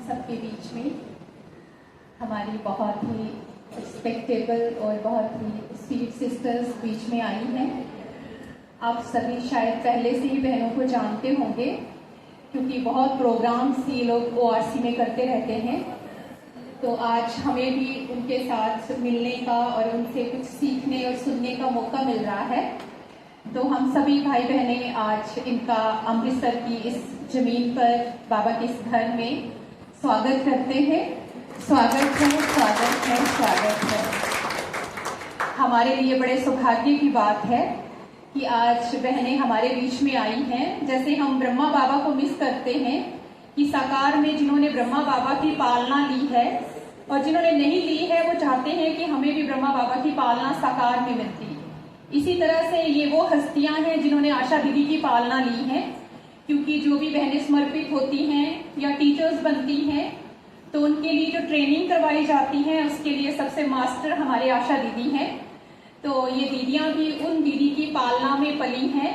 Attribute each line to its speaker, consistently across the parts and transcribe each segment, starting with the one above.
Speaker 1: सबके बीच में हमारी बहुत ही रिस्पेक्टेबल और बहुत ही स्वीट सिस्टर्स बीच में आई हैं। आप सभी शायद पहले से ही बहनों को जानते होंगे क्योंकि बहुत प्रोग्राम्स ये लोग ORC में करते रहते हैं। तो आज हमें भी उनके साथ मिलने का और उनसे कुछ सीखने और सुनने का मौका मिल रहा है। तो हम सभी भाई बहनें आज इनका अमृतसर की इस जमीन पर बाबा के इस घर में स्वागत करते हैं। स्वागत है, स्वागत है, स्वागत है। हमारे लिए बड़े सौभाग्य की बात है कि आज बहनें हमारे बीच में आई हैं। जैसे हम ब्रह्मा बाबा को मिस करते हैं कि साकार में जिन्होंने ब्रह्मा बाबा की पालना ली है और जिन्होंने नहीं ली है वो चाहते हैं कि हमें भी ब्रह्मा बाबा की पालना साकार में मिलती। इसी तरह से ये वो हस्तियां हैं जिन्होंने आशा दीदी की पालना ली है, क्योंकि जो भी बहनें समर्पित होती हैं या टीचर्स बनती हैं तो उनके लिए जो ट्रेनिंग करवाई जाती है उसके लिए सबसे मास्टर हमारे आशा दीदी हैं। तो ये दीदियां भी उन दीदी की पालना में पली हैं।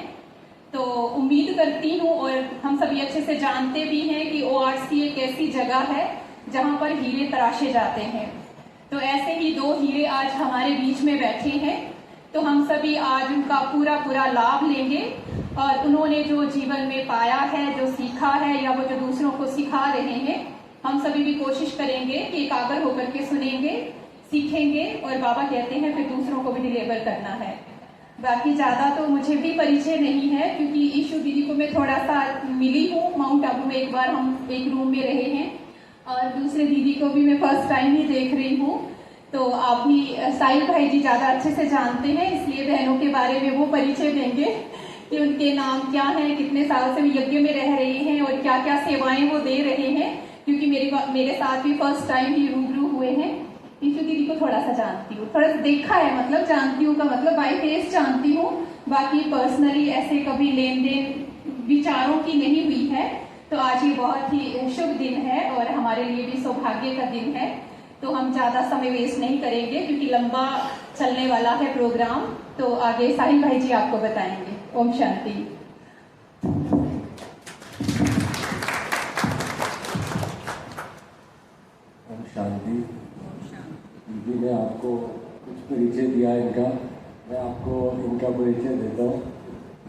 Speaker 1: तो उम्मीद करती हूँ और हम सभी अच्छे से जानते भी हैं कि ORC एक ऐसी जगह है जहाँ पर हीरे तराशे जाते हैं। तो ऐसे ही दो हीरे आज हमारे बीच में बैठे हैं। तो हम सभी आज उनका पूरा लाभ लेंगे और उन्होंने जो जीवन में पाया है, जो सीखा है या वो जो दूसरों को सिखा रहे हैं, हम सभी भी कोशिश करेंगे कि एकाग्र होकर के सुनेंगे, सीखेंगे और बाबा कहते हैं फिर दूसरों को भी डिलीवर करना है। बाकी ज़्यादा तो मुझे भी परिचय नहीं है क्योंकि ईशु दीदी को मैं थोड़ा सा मिली हूँ। माउंट आबू में एक बार हम एक रूम में रहे हैं और दूसरे दीदी को भी मैं फर्स्ट टाइम ही देख रही हूँ। तो आप भी साहिल भाई जी ज़्यादा अच्छे से जानते हैं, इसलिए बहनों के बारे में वो परिचय देंगे कि उनके नाम क्या हैं, कितने साल से वो यज्ञ में रह रहे हैं और क्या क्या सेवाएं वो दे रहे हैं, क्योंकि मेरे साथ भी फर्स्ट टाइम ही रूबरू हुए हैं। ईशु दीदी को थोड़ा सा जानती हूँ, थोड़ा सा देखा है, मतलब जानती हूँ का मतलब बाई फेस जानती हूँ, बाकी पर्सनली ऐसे कभी लेन देन विचारों की नहीं हुई है। तो आज ये बहुत ही शुभ दिन है और हमारे लिए भी सौभाग्य का दिन है। तो हम ज़्यादा समय वेस्ट नहीं करेंगे क्योंकि लंबा चलने वाला है प्रोग्राम। तो आगे साहिल भाई जी आपको बताएंगे। ओम शांति।
Speaker 2: ओम शांति। दीदी ने आपको कुछ परिचय दिया इनका, मैं आपको इनका परिचय देता हूँ।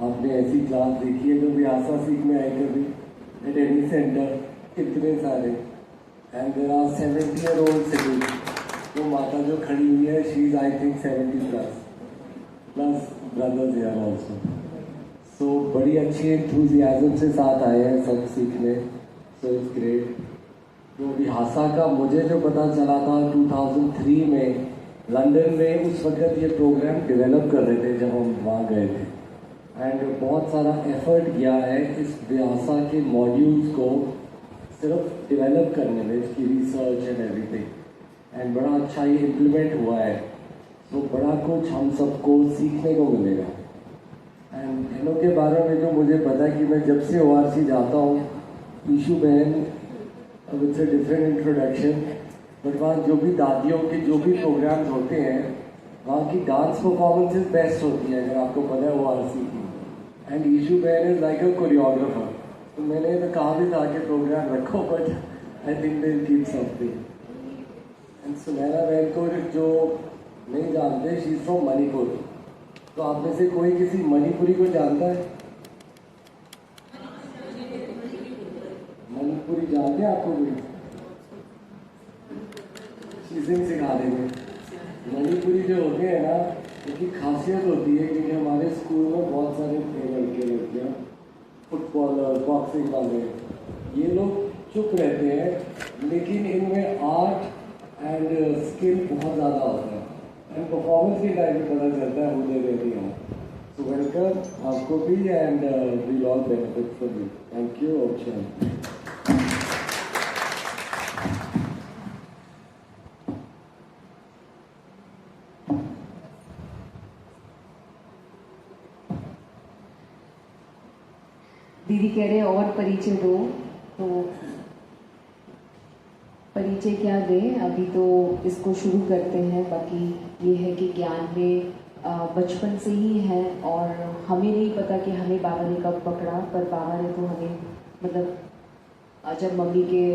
Speaker 2: आपने ऐसी क्लास देखी है जो भी आशा सीखने आए कभी एट एनी सेंटर, कितने सारे, and there are 70-year-old cities. वो माता जो खड़ी हुई है she is I think 70+ plus brothers here also. So बड़ी अच्छी एंथुजियाज्म से साथ आए हैं सब सीखने। So it's great. तो विहासा का मुझे जो पता चला था 2003 में लंदन में, उस वक्त ये प्रोग्राम डेवलप कर रहे थे जब हम वहाँ गए थे, एंड बहुत सारा एफर्ट किया है इस विहासा के मॉड्यूल्स को सिर्फ डेवलप करने में, इसकी रिसर्च एंड एवरीथिंग, एंड बड़ा अच्छा ये इम्प्लीमेंट हुआ है। तो बड़ा कुछ हम सबको सीखने को मिलेगा। एंड इनों के बारे में जो मुझे पता है कि मैं जब से ORC जाता हूँ, ईशु बहन with a different introduction, but वहाँ जो भी दादियों के जो भी प्रोग्राम्स होते हैं वहाँ की डांस परफॉर्मेंसेस बेस्ट होती है, अगर आपको पता है ORC की। एंड ईशू बहन इज लाइक अ कोरियोग्राफर। तो मैंने तो कहा भी था कि प्रोग्राम रखो, but I think they keep something. And Sunaina बहन को जो नहीं जानते, शी इज फ्रॉम मणिपुर। तो आप में से कोई किसी मणिपुरी को जानता है? मणिपुरी जानते हैं आपको कोई? चीजें सिखा देंगे। मणिपुरी जो होते हैं ना, उनकी खासियत होती है कि हमारे स्कूल में बहुत सारे लड़कियाँ, फुटबॉलर, बॉक्सिंग वाले, ये लोग चुप रहते हैं, लेकिन इनमें आर्ट एंड स्किल बहुत ज़्यादा होता है, एंड परफॉर्मेंस के टाइम में पता चलता है मुझे रहती हूँ। सो वेलकम आपको भी, and we all benefit from you. Thank you. Option
Speaker 3: दीदी कह रहे और परिचय दो, तो परिचय क्या दें, अभी तो इसको शुरू करते हैं। बाकी ये है कि ज्ञान में बचपन से ही है और हमें नहीं पता कि हमें बाबा ने कब पकड़ा, पर बाबा ने तो हमें मतलब जब मम्मी के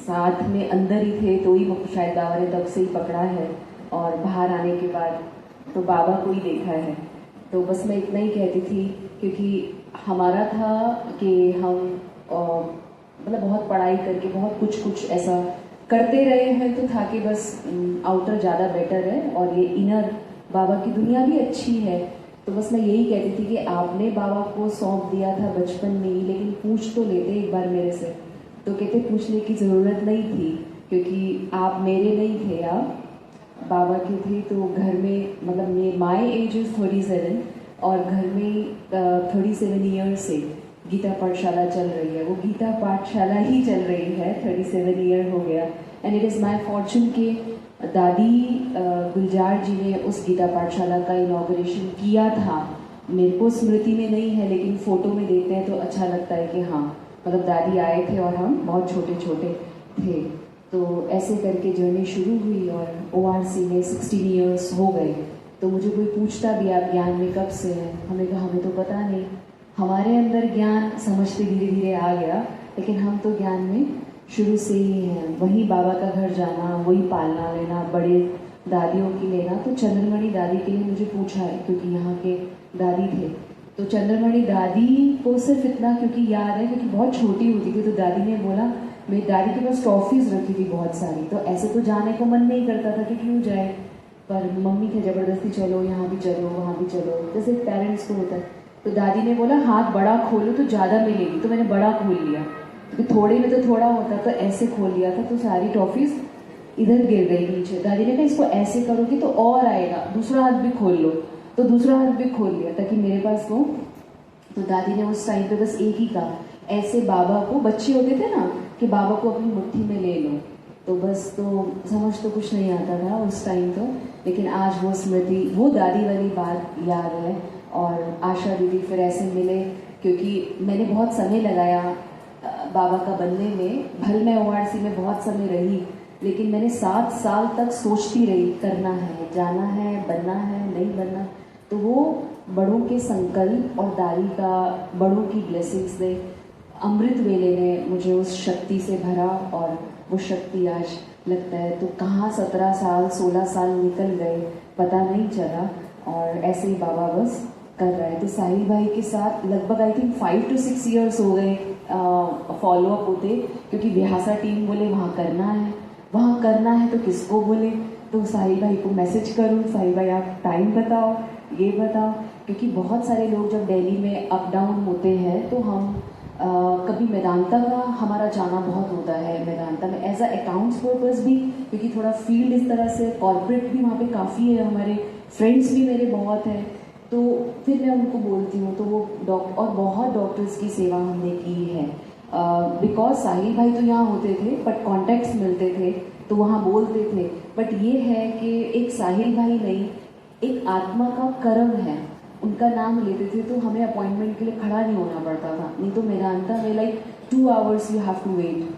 Speaker 3: साथ में अंदर ही थे तो ही शायद बाबा ने तब से ही पकड़ा है, और बाहर आने के बाद तो बाबा को ही देखा है। तो बस मैं इतना ही कहती थी, क्योंकि हमारा था कि हम मतलब बहुत पढ़ाई करके बहुत कुछ ऐसा करते रहे हैं, तो था कि बस आउटर ज़्यादा बेटर है और ये इनर बाबा की दुनिया भी अच्छी है। तो बस मैं यही कहती थी कि आपने बाबा को सौंप दिया था बचपन में ही, लेकिन पूछ तो लेते एक बार मेरे से। तो कहते पूछने की ज़रूरत नहीं थी, क्योंकि आप मेरे नहीं थे, आप बाबा के थे। तो घर में मतलब माई एज इज़ 37 और घर में 37 ईयर्स से गीता पाठशाला चल रही है। वो गीता पाठशाला ही चल रही है, 37 ईयर हो गया। And it is my Fortune कि दादी गुलजार जी ने उस गीता पाठशाला का इनॉग्रेशन किया था। मेरे को स्मृति में नहीं है, लेकिन फ़ोटो में देखते हैं तो अच्छा लगता है कि हाँ, मतलब दादी आए थे और हम बहुत छोटे छोटे थे। तो ऐसे करके जर्नी शुरू हुई और ORC में 16 ईयर्स हो गए। तो मुझे कोई पूछता भी आप ज्ञान में कब से हैं, हमने कहा हमें तो पता नहीं, हमारे अंदर ज्ञान समझते धीरे धीरे आ गया, लेकिन हम तो ज्ञान में शुरू से ही हैं। वही बाबा का घर जाना, वही पालना लेना, बड़े दादियों की लेना। तो चंद्रमणि दादी के लिए मुझे पूछा है, क्योंकि यहाँ के दादी थे। तो चंद्रमणि दादी को सिर्फ इतना क्योंकि याद है, क्योंकि बहुत छोटी होती थी, तो दादी ने बोला, मेरी दादी के पास ट्रॉफीज़ रखी थी बहुत सारी, तो ऐसे तो जाने को मन नहीं करता था कि क्यों जाए, पर मम्मी थे ज़बरदस्ती, चलो यहाँ भी चलो वहाँ भी चलो, जैसे पेरेंट्स को होता है। तो दादी ने बोला हाथ बड़ा खोलो तो ज़्यादा मिलेगी, तो मैंने बड़ा खोल लिया, क्योंकि थोड़े में तो थोड़ा होता, तो ऐसे खोल लिया था, तो सारी टॉफीज़ इधर गिर गई नीचे। दादी ने कहा इसको ऐसे करोगी तो और आएगा, दूसरा हाथ भी खोल लो, तो दूसरा हाथ भी खोल लिया ताकि मेरे पास हो। तो दादी ने उस टाइम पे बस एक ही कहा, ऐसे बाबा को, बच्चे होते थे ना कि बाबा को अपनी मुट्ठी में ले लो, तो बस, तो समझ तो कुछ नहीं आता था उस टाइम तो, लेकिन आज वो स्मृति, वो दादी वाली बात याद है। और आशा दीदी फिर ऐसे मिले, क्योंकि मैंने बहुत समय लगाया बाबा का बनने में। भले मैं ORC में बहुत समय रही, लेकिन मैंने 7 साल तक सोचती रही, करना है, जाना है, बनना है, नहीं बनना। तो वो बड़ों के संकल्प और दादी का, बड़ों की ब्लेसिंग्स ने, अमृत वेले ने मुझे उस शक्ति से भरा, और वो शक्ति आज लगता है तो कहाँ 17 साल 16 साल निकल गए पता नहीं चला, और ऐसे ही बाबा बस कर रहा है। तो साहिल भाई के साथ लगभग आई थिंक 5 to 6 ईयर्स हो गए फॉलो अप होते, क्योंकि बिहासा टीम बोले वहाँ करना है तो किसको बोले, तो साहिल भाई को मैसेज करूँ, साहिल भाई आप टाइम बताओ, ये बताओ, क्योंकि बहुत सारे लोग जब दिल्ली में अप डाउन होते हैं तो हम कभी मेदांता का हमारा जाना बहुत होता है, मेदांता में एज अ अकाउंट्स पर्पस भी, क्योंकि थोड़ा फील्ड इस तरह से, कॉर्पोरेट भी वहाँ पे काफ़ी है, हमारे फ्रेंड्स भी मेरे बहुत हैं, तो फिर मैं उनको बोलती हूँ, तो वो और बहुत डॉक्टर्स की सेवा हमने की है। बिकॉज साहिल भाई तो यहाँ होते थे, बट कॉन्टैक्ट्स मिलते थे तो वहाँ बोलते थे। बट ये है कि एक साहिल भाई नहीं, एक आत्मा का कर्म है, उनका नाम लेते थे तो हमें अपॉइंटमेंट के लिए खड़ा नहीं होना पड़ता था, नहीं तो मेदांता में like 2 hours you have to wait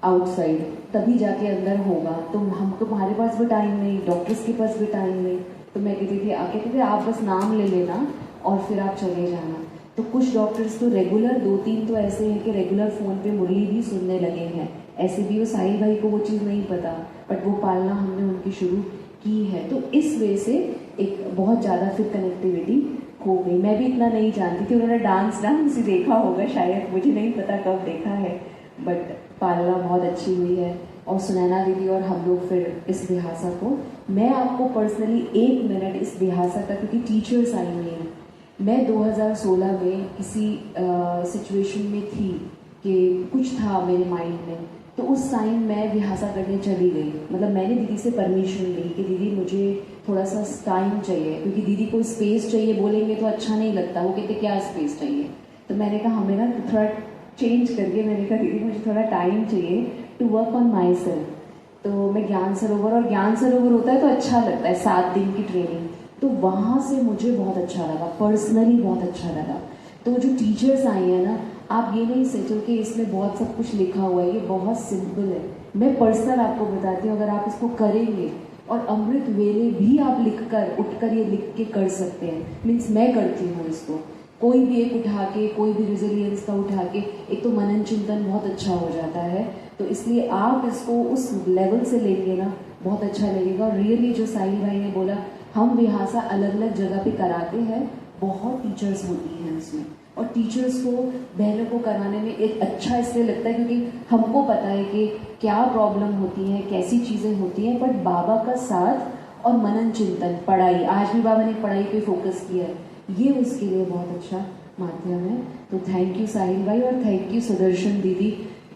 Speaker 3: outside, तभी जाके अंदर होगा। तो हमको, हमारे पास भी टाइम नहीं, डॉक्टर्स के पास भी टाइम नहीं, तो मैं कहती थी, कहते थे आप बस नाम ले लेना और फिर आप चले जाना। तो कुछ डॉक्टर्स तो रेगुलर, 2-3 तो ऐसे हैं कि रेगुलर फ़ोन पे मुरली भी सुनने लगे हैं, ऐसे भी। वो साहिल भाई को वो चीज़ नहीं पता, बट वो पालना हमने उनकी शुरू की है। तो इस वे से एक बहुत ज़्यादा फिर कनेक्टिविटी हो गई। मैं भी इतना नहीं जानती थी, उन्होंने डांस ना मुझे देखा होगा शायद, मुझे नहीं पता कब देखा है, बट पालना बहुत अच्छी हुई है। और सुनैना दीदी और हम लोग फिर इस बिहासा को, मैं आपको पर्सनली 1 मिनट इस बिहासा का, क्योंकि टीचर्स आई हुई हैं, मैं 2016 में किसी सिचुएशन में थी कि कुछ था मेरे माइंड में, तो उस टाइम मैं बिहासा करने चली गई। मतलब मैंने दीदी से परमिशन ली कि दीदी मुझे थोड़ा सा टाइम चाहिए, क्योंकि दीदी को स्पेस चाहिए, बोलेंगे तो अच्छा नहीं लगता, वो कहते क्या स्पेस चाहिए। तो मैंने कहा हमें ना थोड़ा चेंज करके, मैंने कहा दीदी मुझे थोड़ा टाइम चाहिए to work on myself. तो मैं ज्ञान सरोवर, और ज्ञान सरोवर होता है तो अच्छा लगता है, 7 दिन की ट्रेनिंग, तो वहाँ से मुझे बहुत अच्छा लगा, पर्सनली बहुत अच्छा लगा। तो जो टीचर्स आई हैं ना, आप ये नहीं सोचो कि इसमें बहुत सब कुछ लिखा हुआ है, ये बहुत सिंपल है। मैं पर्सनल आपको बताती हूँ, अगर आप इसको करेंगे, और अमृत वेले भी आप उठकर ये लिख के कर सकते हैं। मीन्स मैं करती हूँ इसको, कोई भी एक उठा के, कोई भी रिजिलियंस का उठा के, एक तो मनन चिंतन बहुत अच्छा हो जाता है, तो इसलिए आप इसको उस लेवल से लेंगे ना, बहुत अच्छा लगेगा। और रियली जो साहिल भाई ने बोला, हम विहासा अलग अलग जगह पे कराते हैं, बहुत टीचर्स होती हैं उसमें, और टीचर्स को बहनों को कराने में एक अच्छा इसलिए लगता है क्योंकि हमको पता है कि क्या प्रॉब्लम होती है, कैसी चीज़ें होती हैं, बट बाबा का साथ और मनन चिंतन, पढ़ाई, आज भी बाबा ने पढ़ाई पे फोकस किया है, ये उसके लिए बहुत अच्छा माध्यम है। तो थैंक यू साहिल भाई, और थैंक यू सुदर्शन दीदी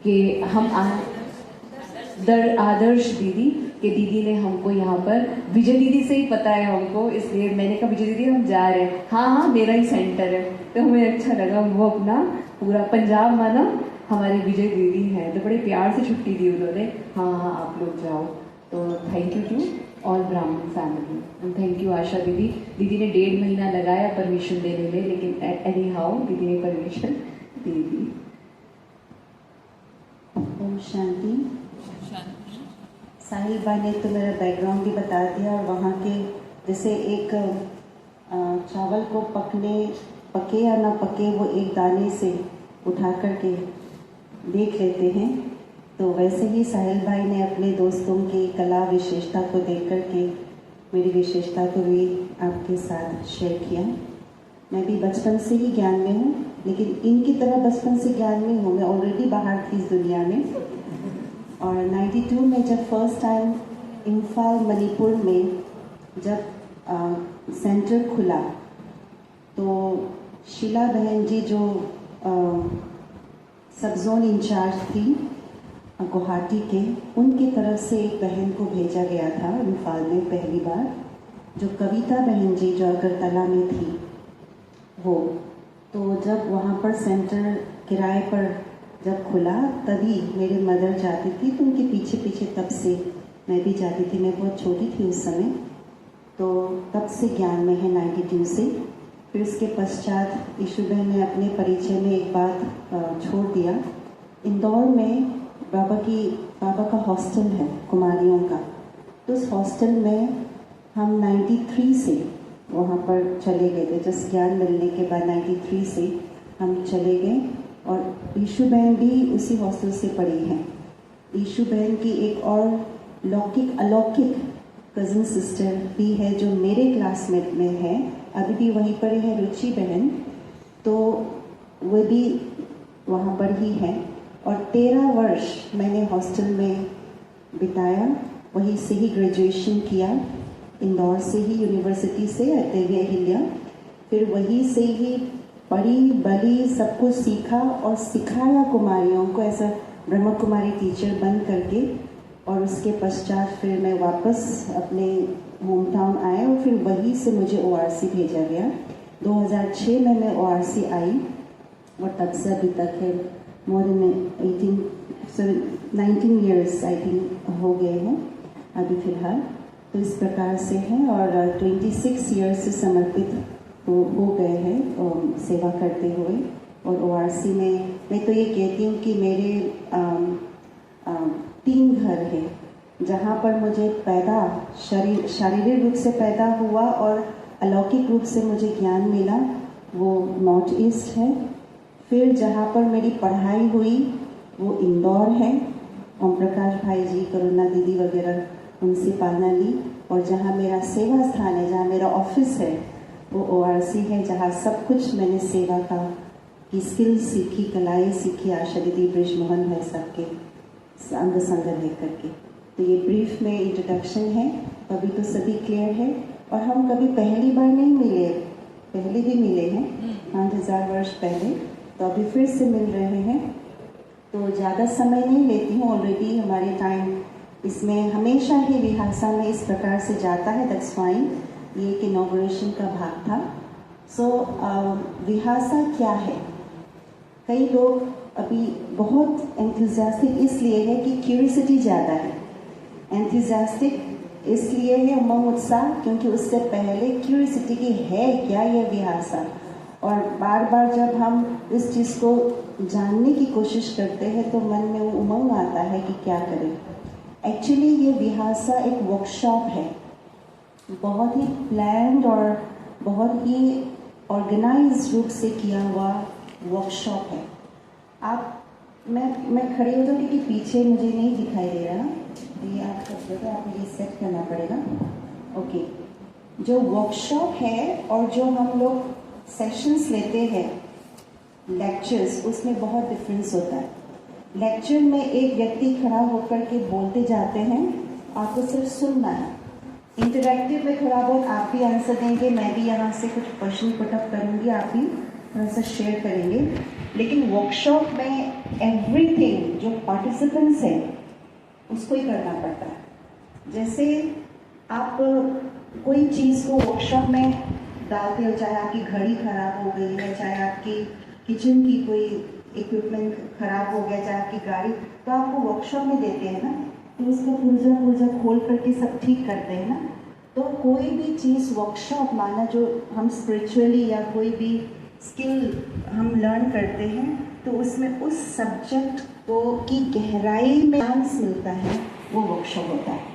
Speaker 3: कि हम आदर्श दीदी कि दीदी ने हमको यहाँ पर, विजय दीदी से ही पता है हमको, इसलिए मैंने कहा विजय दीदी हम जा रहे हैं, हाँ मेरा ही सेंटर है। तो हमें अच्छा लगा, वो अपना पूरा पंजाब माना हमारे विजय दीदी हैं, तो बड़े प्यार से छुट्टी दी उन्होंने, हाँ आप लोग जाओ। तो थैंक यू टू ऑल ब्राह्मण फैमिली, एंड थैंक यू आशा दीदी। दीदी ने 1.5 महीना लगाया परमिशन देने में, लेकिन एनी हाउ दीदी ने परमिशन दे दी।
Speaker 4: ओम शांति। साहिल भाई ने तो मेरा बैकग्राउंड भी बता दिया, और वहाँ के जैसे एक चावल को पके या ना पके वो एक दाने से उठा करके देख लेते हैं, तो वैसे ही साहिल भाई ने अपने दोस्तों की कला विशेषता को देख करके मेरी विशेषता को भी आपके साथ शेयर किया। मैं भी बचपन से ही ज्ञान में हूँ, लेकिन इनकी तरह बचपन से ज्ञान में हूँ, मैं ऑलरेडी बाहर थी इस दुनिया में। और 92 में जब फर्स्ट टाइम इम्फाल मणिपुर में जब सेंटर खुला, तो शीला बहन जी जो सब जोन इंचार्ज थी गुवाहाटी के, उनकी तरफ से एक बहन को भेजा गया था इम्फाल में पहली बार, जो कविता बहन जी जो अगरतला में थी वो। तो जब वहाँ पर सेंटर किराए पर जब खुला, तभी मेरे मदर जाती थी, तो उनके पीछे पीछे तब से मैं भी जाती थी। मैं बहुत छोटी थी उस समय, तो तब से ज्ञान में है 92 से। फिर उसके पश्चात ईशु बहन ने अपने परिचय में एक बात छोड़ दिया। इंदौर में बाबा का हॉस्टल है कुमारियों का, तो उस हॉस्टल में हम 93 से वहाँ पर चले गए थे। जस्ट ज्ञान मिलने के बाद 93 से हम चले गए, और ईशु बहन भी उसी हॉस्टल से पढ़ी हैं। ईशु बहन की एक और अलौकिक कज़न सिस्टर भी है जो मेरे क्लासमेट में है, अभी भी वहीं पर है, रुचि बहन, तो वो भी वहाँ पर ही है। और 13 वर्ष मैंने हॉस्टल में बिताया, वहीं से ही ग्रेजुएशन किया, इंदौर से ही यूनिवर्सिटी से देवी अहिल्या, फिर वहीं से ही पढ़ी बली सब कुछ सीखा और सिखाया कुमारियों को, ऐसा ब्रह्म कुमारी टीचर बन करके। और उसके पश्चात फिर मैं वापस अपने होम टाउन आया, और फिर वहीं से मुझे ORC भेजा गया। 2006 में मैं ORC आई, और तब से अभी तक है more than 19 years I think हो गए हैं अभी फ़िलहाल। तो इस प्रकार से है, और 26 ईयर्स से समर्पित हो गए हैं सेवा करते हुए। और ORC में मैं तो ये कहती हूँ कि मेरे 3 घर हैं जहाँ पर मुझे शारीरिक रूप से पैदा हुआ और अलौकिक रूप से मुझे ज्ञान मिला, वो नॉर्थ ईस्ट है। फिर जहाँ पर मेरी पढ़ाई हुई वो इंदौर है, ओम प्रकाश भाई जी, करुणा दीदी वगैरह उनसे पालना ली। और जहाँ मेरा सेवा स्थान है, जहाँ मेरा ऑफिस है, वो ORC है, जहाँ सब कुछ मैंने सेवा की स्किल सीखी, कलाएँ सीखी, आशा दीदी, ब्रिजमोहन भाई सबके अंग संग रह करके। तो ये ब्रीफ में इंट्रोडक्शन है, अभी तो सभी क्लियर है। और हम कभी पहली बार नहीं मिले, पहले भी मिले हैं 5000 वर्ष पहले, तो अभी फिर से मिल रहे हैं। तो ज़्यादा समय नहीं लेती हूँ, ऑलरेडी हमारे टाइम इसमें हमेशा ही विहासा में इस प्रकार से जाता है, दैट्स फाइन। ये एक इनॉग्रेशन का भाग था। सो विहासा क्या है? कई लोग अभी बहुत एंथुजियास्टिक इसलिए है कि क्यूरियोसिटी ज़्यादा है, एंथुजियास्टिक इसलिए है, उमंग उत्साह, क्योंकि उससे पहले क्यूरियोसिटी की है क्या ये विहासा। और बार बार जब हम इस चीज़ को जानने की कोशिश करते हैं तो मन में वो उमंग आता है कि क्या करें। एक्चुअली ये विहासा एक वर्कशॉप है, बहुत ही प्लान्ड और बहुत ही ऑर्गेनाइज्ड रूप से किया हुआ वर्कशॉप है। आप मैं खड़ी हो जाऊँ क्योंकि पीछे मुझे नहीं दिखाई दे रहा। ये आप सब जगह आपको ये सेट करना पड़ेगा। ओके, जो वर्कशॉप है और जो हम लोग सेशंस लेते हैं लेक्चर्स, उसमें बहुत डिफरेंस होता है। लेक्चर में एक व्यक्ति खड़ा होकर के बोलते जाते हैं, आपको सिर्फ सुनना है। इंटरैक्टिव में थोड़ा बहुत आप भी आंसर देंगे, मैं भी यहाँ से कुछ क्वेश्चन पुटअप करूँगी, आप भी थोड़ा सा शेयर करेंगे। लेकिन वर्कशॉप में एवरीथिंग जो पार्टिसिपेंट्स हैं उसको ही करना पड़ता है। जैसे आप कोई चीज़ को वर्कशॉप में डालते हो, चाहे आपकी घड़ी खराब हो गई है, चाहे आपकी किचन की कोई इक्विपमेंट खराब हो गया, चाहे आपकी गाड़ी, तो आपको वर्कशॉप में देते हैं ना, तो उसका पुर्जा खोल करके सब ठीक करते हैं ना। तो कोई भी चीज़ वर्कशॉप माना जो हम स्पिरिचुअली या कोई भी स्किल हम लर्न करते हैं, तो उसमें उस सब्जेक्ट को की गहराई में चांस मिलता है, वो वर्कशॉप होता है।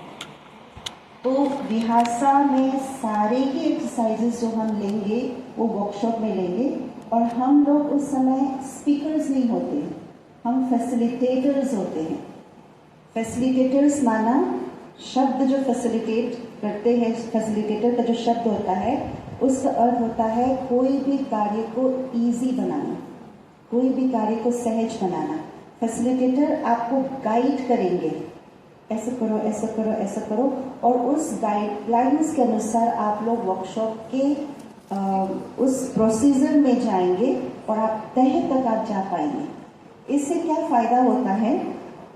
Speaker 4: तो विहासा में सारे ही एक्सरसाइजेस जो हम लेंगे वो वर्कशॉप में लेंगे, और हम लोग उस समय स्पीकर्स नहीं होते हैं, हम फैसिलिटेटर्स होते हैं। फैसिलिटेटर्स माना शब्द जो फैसिलिटेट करते हैं, फैसिलिटेटर का जो शब्द होता है उसका अर्थ होता है कोई भी कार्य को इजी बनाना, कोई भी कार्य को सहज बनाना। फैसिलिटेटर आपको गाइड करेंगे, ऐसे करो ऐसा करो ऐसा करो, और उस गाइडलाइंस के अनुसार आप लोग वर्कशॉप के उस प्रोसीजर में जाएंगे और आप तह तक आप जा पाएंगे। इससे क्या फ़ायदा होता है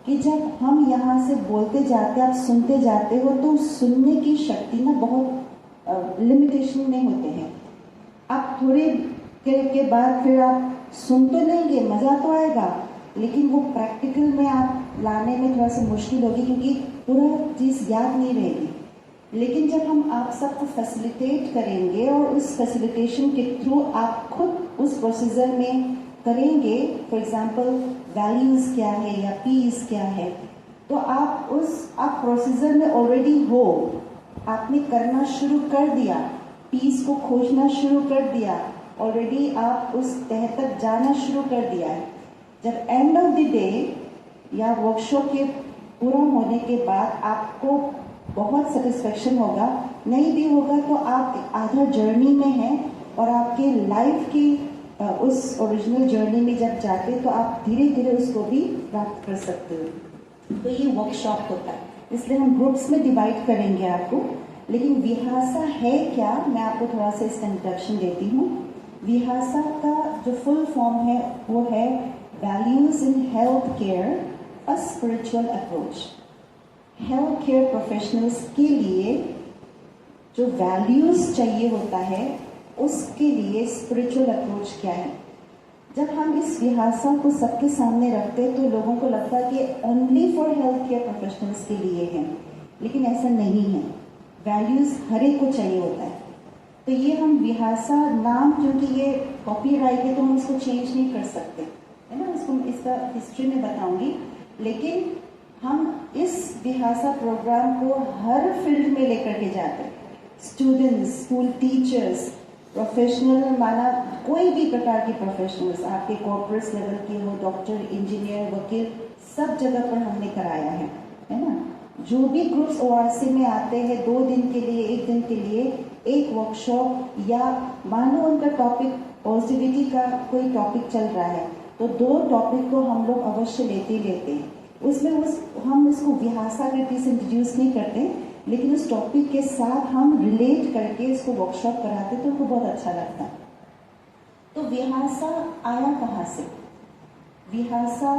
Speaker 4: कि जब हम यहाँ से बोलते जाते, आप सुनते जाते हो, तो सुनने की शक्ति ना बहुत लिमिटेशन में होते हैं। आप थोड़े के बाद फिर आप सुन तो लेंगे, मज़ा तो आएगा, लेकिन वो प्रैक्टिकल में आप लाने में थोड़ा सा मुश्किल होगी, क्योंकि पूरा चीज़ याद नहीं रहेगी। लेकिन जब हम आप सबको फैसिलिटेट करेंगे और उस फैसिलिटेशन के थ्रू आप खुद उस प्रोसीजर में करेंगे, फॉर एग्जांपल वैल्यूज़ क्या है या पीस क्या है, तो आप प्रोसीजर में ऑलरेडी हो, आपने करना शुरू कर दिया, पीस को खोजना शुरू कर दिया, ऑलरेडी आप उस तह तक जाना शुरू कर दिया है। जब एंड ऑफ द डे या वर्कशॉप के पूरा होने के बाद आपको बहुत सेटिस्फेक्शन होगा, नहीं भी होगा तो आप आधा जर्नी में हैं, और आपके लाइफ की उस ओरिजिनल जर्नी में जब जाते तो आप धीरे धीरे उसको भी प्राप्त कर सकते हो। तो ये वर्कशॉप होता है, इसलिए हम ग्रुप्स में डिवाइड करेंगे आपको। लेकिन विहासा है क्या, मैं आपको थोड़ा सा इसका इंट्रोडक्शन देती हूँ। विहासा का जो फुल फॉर्म है वो है values in health care, a spiritual approach. Health care professionals के लिए जो वैल्यूज चाहिए होता है, उसके लिए स्पिरिचुअल अप्रोच क्या है। जब हम इस विहासा को सबके सामने रखते हैं तो लोगों को लगता है कि only for health care professionals के लिए है, लेकिन ऐसा नहीं है। वैल्यूज हर एक को चाहिए होता है। तो ये हम विहासा नाम, क्योंकि ये कॉपीराइट है तो हम इसको चेंज नहीं कर सकते, है ना, इसको इसका हिस्ट्री में बताऊंगी। लेकिन हम इस विहासा प्रोग्राम को हर फील्ड में लेकर के जाते हैं। स्टूडेंट्स, स्कूल टीचर्स, प्रोफेशनल माना कोई भी प्रकार के प्रोफेशनल्स, आपके कॉर्पोरेट लेवल के हो, डॉक्टर, इंजीनियर, वकील, सब जगह पर हमने कराया है ना। जो भी ग्रुप्स ORC में आते हैं 2 दिन के लिए, 1 दिन के लिए एक वर्कशॉप, या मानो उनका टॉपिक पॉजिटिविटी का कोई टॉपिक चल रहा है तो 2 टॉपिक को हम लोग अवश्य लेते हैं। उसमें हम इसको विहासा के पीछे इंट्रोड्यूस नहीं करते, लेकिन उस टॉपिक के साथ हम रिलेट करके इसको वर्कशॉप कराते तो उनको बहुत अच्छा लगता। तो विहासा आया कहाँ से? विहासा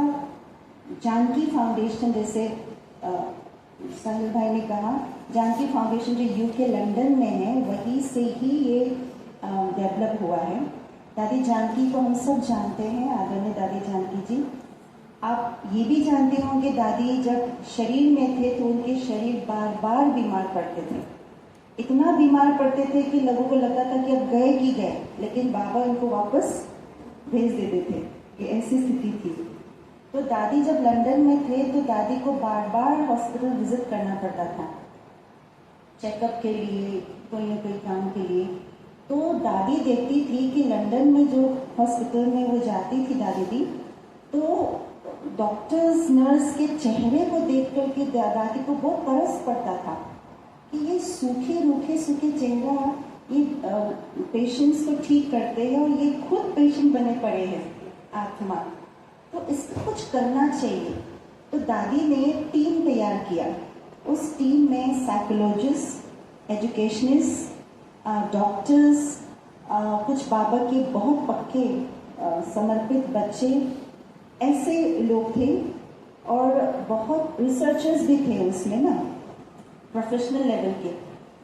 Speaker 4: जानकी फाउंडेशन, जैसे साहिल भाई ने कहा, जानकी फाउंडेशन जो UK लंदन में है, वहीं से ही ये डेवलप हुआ है। दादी जानकी को हम सब जानते हैं, आदरणीय दादी जानकी जी। आप ये भी जानते होंगे दादी जब शरीर में थे तो उनके शरीर बार बार बीमार पड़ते थे, इतना बीमार पड़ते थे कि लोगों को लगता था कि अब गए कि गए, लेकिन बाबा उनको वापस भेज देते थे, ये ऐसी स्थिति थी। तो दादी जब लंदन में थे तो दादी को बार बार हॉस्पिटल विजिट करना पड़ता था, चेकअप के लिए, कोई ना कोई काम के लिए। तो दादी देखती थी कि लंदन में जो हॉस्पिटल में वो जाती थी दादी दी, तो डॉक्टर्स नर्स के चेहरे को देख कर के दादी को बहुत तरस पड़ता था कि ये सूखे रूखे सूखे चेहरा ये पेशेंट्स को ठीक करते हैं और ये खुद पेशेंट बने पड़े हैं आत्मा, तो इसका कुछ करना चाहिए। तो दादी ने टीम तैयार किया। उस टीम में साइकोलॉजिस्ट, एजुकेशनिस्ट, डॉक्टर्स, कुछ बाबा के बहुत पक्के समर्पित बच्चे, ऐसे लोग थे और बहुत रिसर्चर्स भी थे उसमें ना, प्रोफेशनल लेवल के।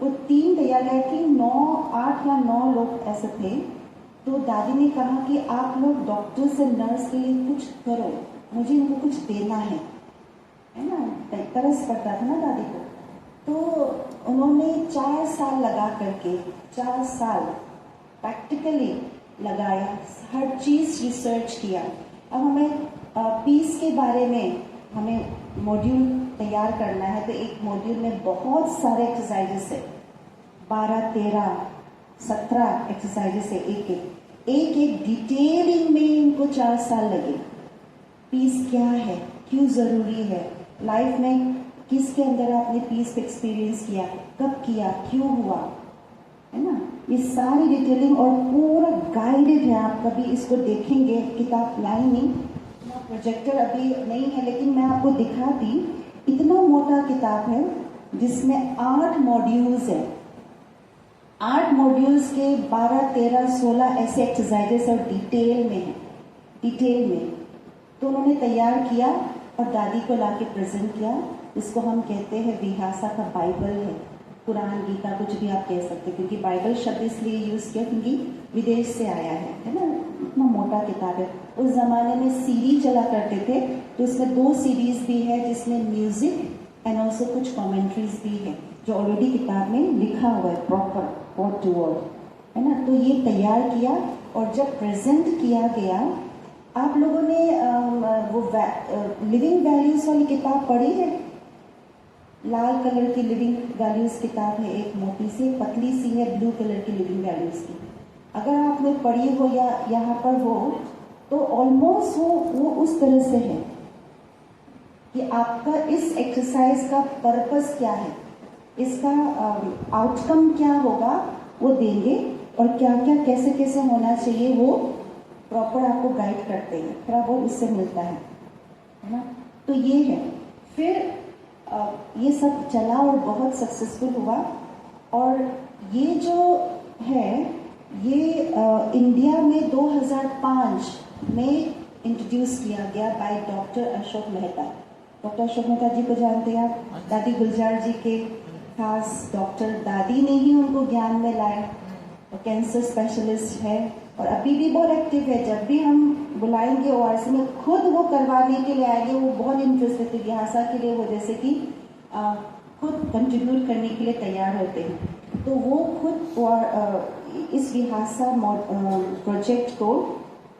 Speaker 4: वो टीम तैयार है कि 8 या 9 लोग ऐसे थे। तो दादी ने कहा कि आप लोग डॉक्टर्स और नर्स के लिए कुछ करो, मुझे इनको कुछ देना है ना। तरस पड़ता था ना दादी को। तो उन्होंने 4 साल लगा करके 4 साल प्रैक्टिकली लगाया, हर चीज़ रिसर्च किया। अब हमें पीस के बारे में हमें मॉड्यूल तैयार करना है, तो एक मॉड्यूल में बहुत सारे एक्सरसाइजेस है, 12, 13, 17 एक्सरसाइजेस है। एक डिटेलिंग में इनको 4 साल लगे। पीस क्या है, क्यों ज़रूरी है, लाइफ में किसके अंदर आपने पीस को एक्सपीरियंस किया, कब किया, क्यों हुआ, है ना। ये सारी डिटेलिंग और पूरा गाइडेड है। आप कभी इसको देखेंगे, किताब लाई नहीं, प्रोजेक्टर अभी नहीं है, लेकिन मैं आपको दिखाती। इतना मोटा किताब है जिसमें 8 मॉड्यूल्स है। 8 मॉड्यूल्स के 12, 13, 16 ऐसे एक्सरसाइजेस और डिटेल में है, डिटेल में। तो उन्होंने तैयार किया और दादी को लाके प्रेजेंट किया। इसको हम कहते हैं विहासा का बाइबल है, कुरान, गीता, कुछ भी आप कह सकते हैं, क्योंकि बाइबल शब्द इसलिए यूज़ किया क्योंकि विदेश से आया है ना। इतना मोटा किताब है। उस ज़माने में सीडी चला करते थे, तो इसमें 2 सीडीज भी है जिसमें म्यूजिक एंड ऑल्सो कुछ कमेंट्रीज भी है जो ऑलरेडी किताब में लिखा हुआ है प्रॉपर वर्ड टू वर्ड, है ना। तो ये तैयार किया और जब प्रेजेंट किया गया, आप लोगों ने वो लिविंग वैल्यूज वाली किताब पढ़ी है? लाल कलर की लिविंग वैल्यूज किताब है, एक मोटी सी, पतली सी है ब्लू कलर की लिविंग वैल्यूज की। अगर आपने पढ़ी हो या यहाँ पर हो तो ऑलमोस्ट वो उस तरह से है कि आपका इस एक्सरसाइज का पर्पस क्या है, इसका आउटकम क्या होगा, वो देंगे और क्या क्या कैसे कैसे होना चाहिए वो प्रॉपर आपको गाइड करते हैं। थोड़ा बहुत इससे मिलता है ना। तो ये है। फिर ये सब चला और बहुत सक्सेसफुल हुआ। और ये जो है ये इंडिया में 2005 में इंट्रोड्यूस किया गया by doctor Ashok Mehta. Doctor Ashok Mehta ji को जानते हैं आप? दादी गुलजार जी के खास डॉक्टर, दादी ने ही उनको ज्ञान में लाए। कैंसर स्पेशलिस्ट है और अभी भी बहुत एक्टिव है। जब भी हम बुलाएंगे ओआरसी में खुद वो करवाने के लिए आएंगे। वो बहुत इंटरेस्टेड थे विहासा के लिए, वो जैसे कि खुद कंट्रीब्यूट करने के लिए तैयार होते हैं। तो वो खुद इस विहासा प्रोजेक्ट को